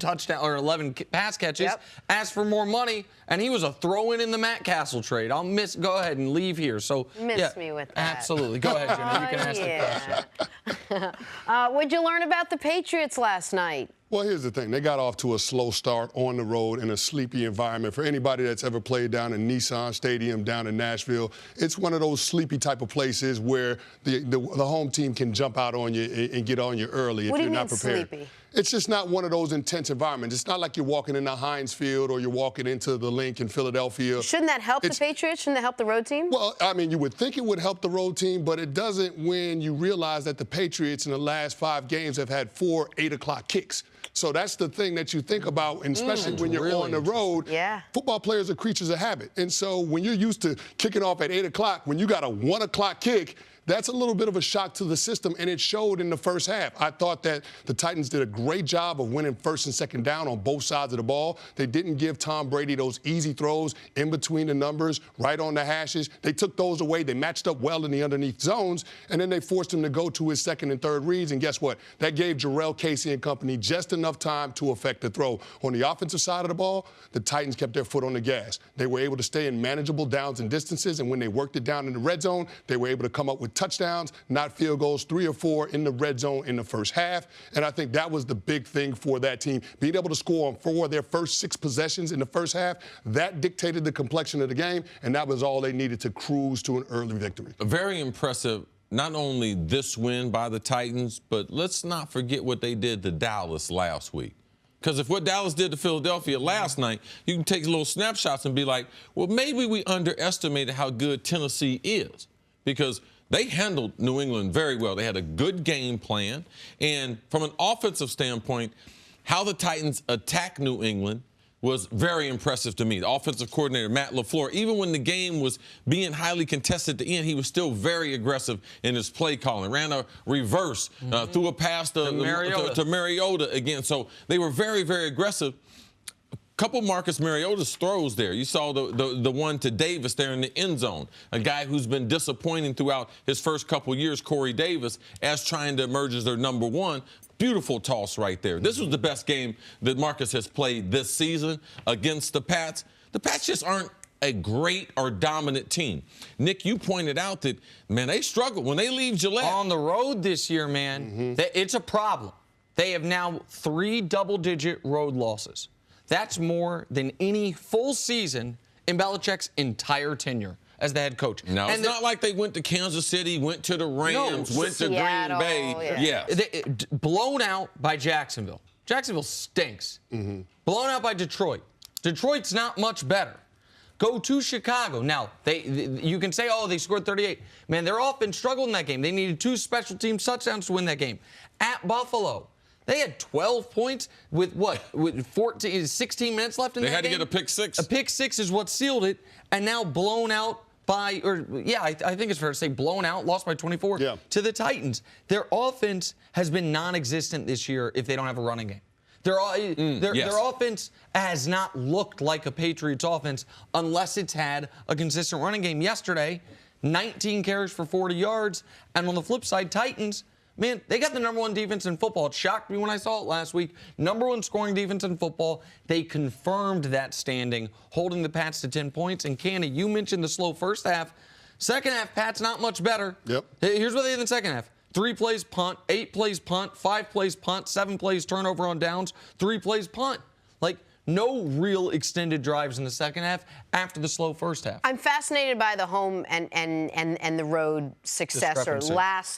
pass catches. Asked for more money, and he was a throw-in the Matt Castle trade. Go ahead and leave here. So miss me with that. Absolutely. Go ahead, Jenna. You can ask the question. What'd you learn about the Patriots last night? Well, here's the thing. They got off to a slow start on the road in a sleepy environment. For anybody that's ever played down in Nissan Stadium down in Nashville, it's one of those sleepy type of places where the home team can jump out on you and get on you early if you're not prepared. Sleepy? It's just not one of those intense environments. It's not like you're walking into Heinz Field or you're walking into the Link in Philadelphia. Shouldn't that help the Patriots? Shouldn't that help the road team? Well, I mean, you would think it would help the road team, but it doesn't when you realize that the Patriots in the last 5 games have had 4 8-o'clock kicks. So that's the thing that you think about, and especially when you're on the road. Yeah. Football players are creatures of habit. And so when you're used to kicking off at 8 o'clock, when you got a 1 o'clock kick, that's a little bit of a shock to the system, and it showed in the first half. I thought that the Titans did a great job of winning first and second down on both sides of the ball. They didn't give Tom Brady those easy throws in between the numbers, right on the hashes. They took those away. They matched up well in the underneath zones, and then they forced him to go to his second and third reads, and guess what? That gave Jarrell Casey and company just enough time to effect the throw. On the offensive side of the ball, the Titans kept their foot on the gas. They were able to stay in manageable downs and distances, and when they worked it down in the red zone, they were able to come up with touchdowns, not field goals, 3 or 4 in the red zone in the first half. And I think that was the big thing for that team. Being able to score on 4 of their first 6 possessions in the first half, that dictated the complexion of the game, and that was all they needed to cruise to an early victory. Very impressive. Not only this win by the Titans, but let's not forget what they did to Dallas last week. Because if what Dallas did to Philadelphia last night, you can take little snapshots and be like, well, maybe we underestimated how good Tennessee is. Because they handled New England very well. They had a good game plan. And from an offensive standpoint, how the Titans attacked New England was very impressive to me. The offensive coordinator, Matt LaFleur, even when the game was being highly contested at the end, he was still very aggressive in his play calling. Ran a reverse, threw a pass to Mariota again. So they were very, very aggressive. Couple Marcus Mariota's throws there. You saw the one to Davis there in the end zone, a guy who's been disappointing throughout his first couple years, Corey Davis, as trying to emerge as their number 1. Beautiful toss right there. This was the best game that Marcus has played this season against the Pats. The Pats just aren't a great or dominant team. Nick, you pointed out that, man, they struggle when they leave Gillette. On the road this year, man, it's a problem. They have now 3 double-digit road losses. That's more than any full season in Belichick's entire tenure as the head coach. Now, it's not like they went to Kansas City, went to the Rams, went to Seattle, Green Bay. yeah. Blown out by Jacksonville. Jacksonville stinks. Blown out by Detroit. Detroit's not much better. Go to Chicago. Now, you can say, oh, they scored 38. Man, their offense struggled in that game. They needed 2 special team touchdowns to win that game. At Buffalo, they had 12 points with what? With 16 minutes left in that game? They had to get a pick 6. A pick 6 is what sealed it, and now blown out by, I think it's fair to say blown out, lost by 24 to the Titans. Their offense has been non-existent this year if they don't have a running game. Their offense has not looked like a Patriots offense unless it's had a consistent running game. Yesterday, 19 carries for 40 yards, and on the flip side, Titans, man, they got the number 1 defense in football. It shocked me when I saw it last week. Number 1 scoring defense in football. They confirmed that standing, holding the Pats to 10 points. And, Candy, you mentioned the slow first half. Second half, Pats not much better. Yep. Here's what they did in the second half. 3 plays punt, 8 plays punt, 5 plays punt, 7 plays turnover on downs, 3 plays punt. Like, no real extended drives in the second half after the slow first half. I'm fascinated by the home and the road success or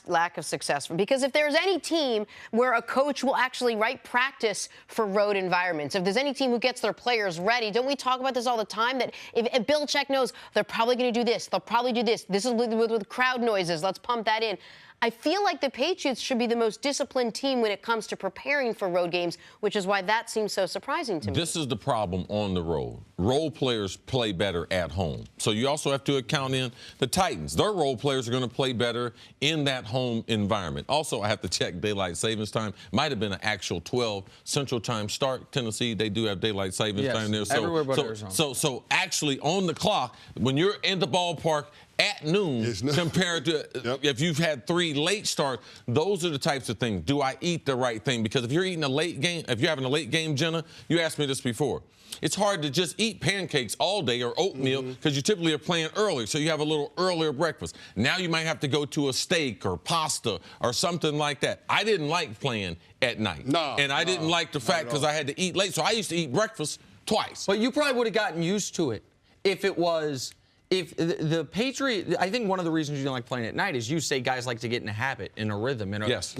lack of success. Because if there's any team where a coach will actually write practice for road environments, if there's any team who gets their players ready, don't we talk about this all the time? That if Belichick knows they're probably going to do this, they'll probably do this. This is with crowd noises. Let's pump that in. I feel like the Patriots should be the most disciplined team when it comes to preparing for road games, which is why that seems so surprising to me. This is the problem on the road. Role players play better at home. So you also have to account in the Titans. Their role players are going to play better in that home environment. Also, I have to check daylight savings time. Might have been an actual 12 Central Time start. Tennessee, they do have daylight savings time there. Everywhere but Arizona. So actually on the clock, when you're in the ballpark at noon compared to if you've had 3 late starts, those are the types of things. Do I eat the right thing? Because if you're eating a late game, if you're having a late game, Jenna, you asked me this before. It's hard to just eat pancakes all day or oatmeal because you typically are playing early, so you have a little earlier breakfast. Now you might have to go to a steak or pasta or something like that. I didn't like playing at night. And I didn't like the fact because I had to eat late, so I used to eat breakfast twice. But you probably would have gotten used to it if it was if the Patriots, I think one of the reasons you don't like playing at night is you say guys like to get in a habit, in a rhythm. Yes.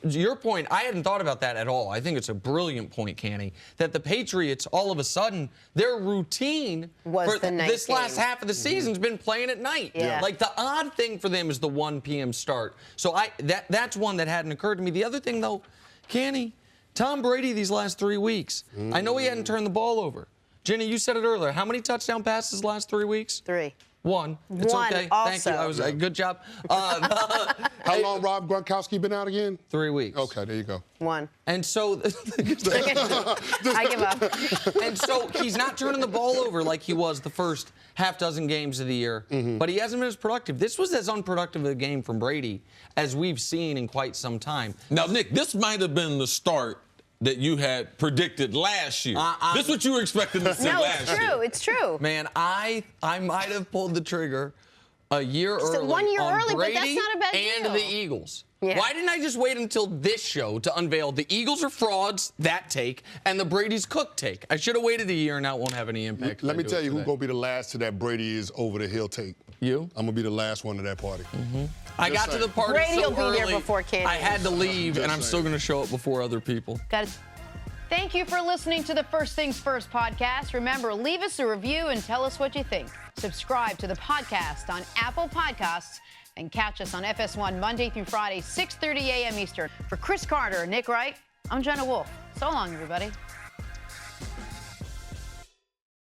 Your point, I hadn't thought about that at all. I think it's a brilliant point, Canny, that the Patriots, all of a sudden, their routine was for this last half of the season's been playing at night. Yeah. Like the odd thing for them is the 1 p.m. start. So that's one that hadn't occurred to me. The other thing, though, Canny, Tom Brady these last 3 weeks, I know he hadn't turned the ball over. Jenny, you said it earlier. How many touchdown passes last 3 weeks? 3. 1. It's okay. Also. Thank you. I was good job. How long Rob Gronkowski been out again? 3 weeks. Okay, there you go. 1. And so I give up. And so he's not turning the ball over like he was the first half dozen games of the year, but he hasn't been as productive. This was as unproductive a game from Brady as we've seen in quite some time. Now, Nick, this might have been the start that you had predicted last year. This is what you were expecting to see last year. No, it's true. It's true. Man, I might have pulled the trigger A year Just early 1 year on early, but that's Brady not a bad and deal. the Eagles. Yeah. Why didn't I just wait until this show to unveil the Eagles are frauds, that take, and the Brady's cook take? I should have waited a year, and that won't have any impact. Let me tell you who's going to be the last to that Brady is over the hill take. You? I'm going to be the last one to that party. I got to the party Brady so will be there early, before Candy. I had to leave, Just and I'm saying. still going to show up before other people. Got it. Thank you for listening to the First Things First podcast. Remember, leave us a review and tell us what you think. Subscribe to the podcast on Apple Podcasts and catch us on FS1 Monday through Friday, 6:30 a.m. Eastern. For Cris Carter and Nick Wright, I'm Jenna Wolfe. So long, everybody.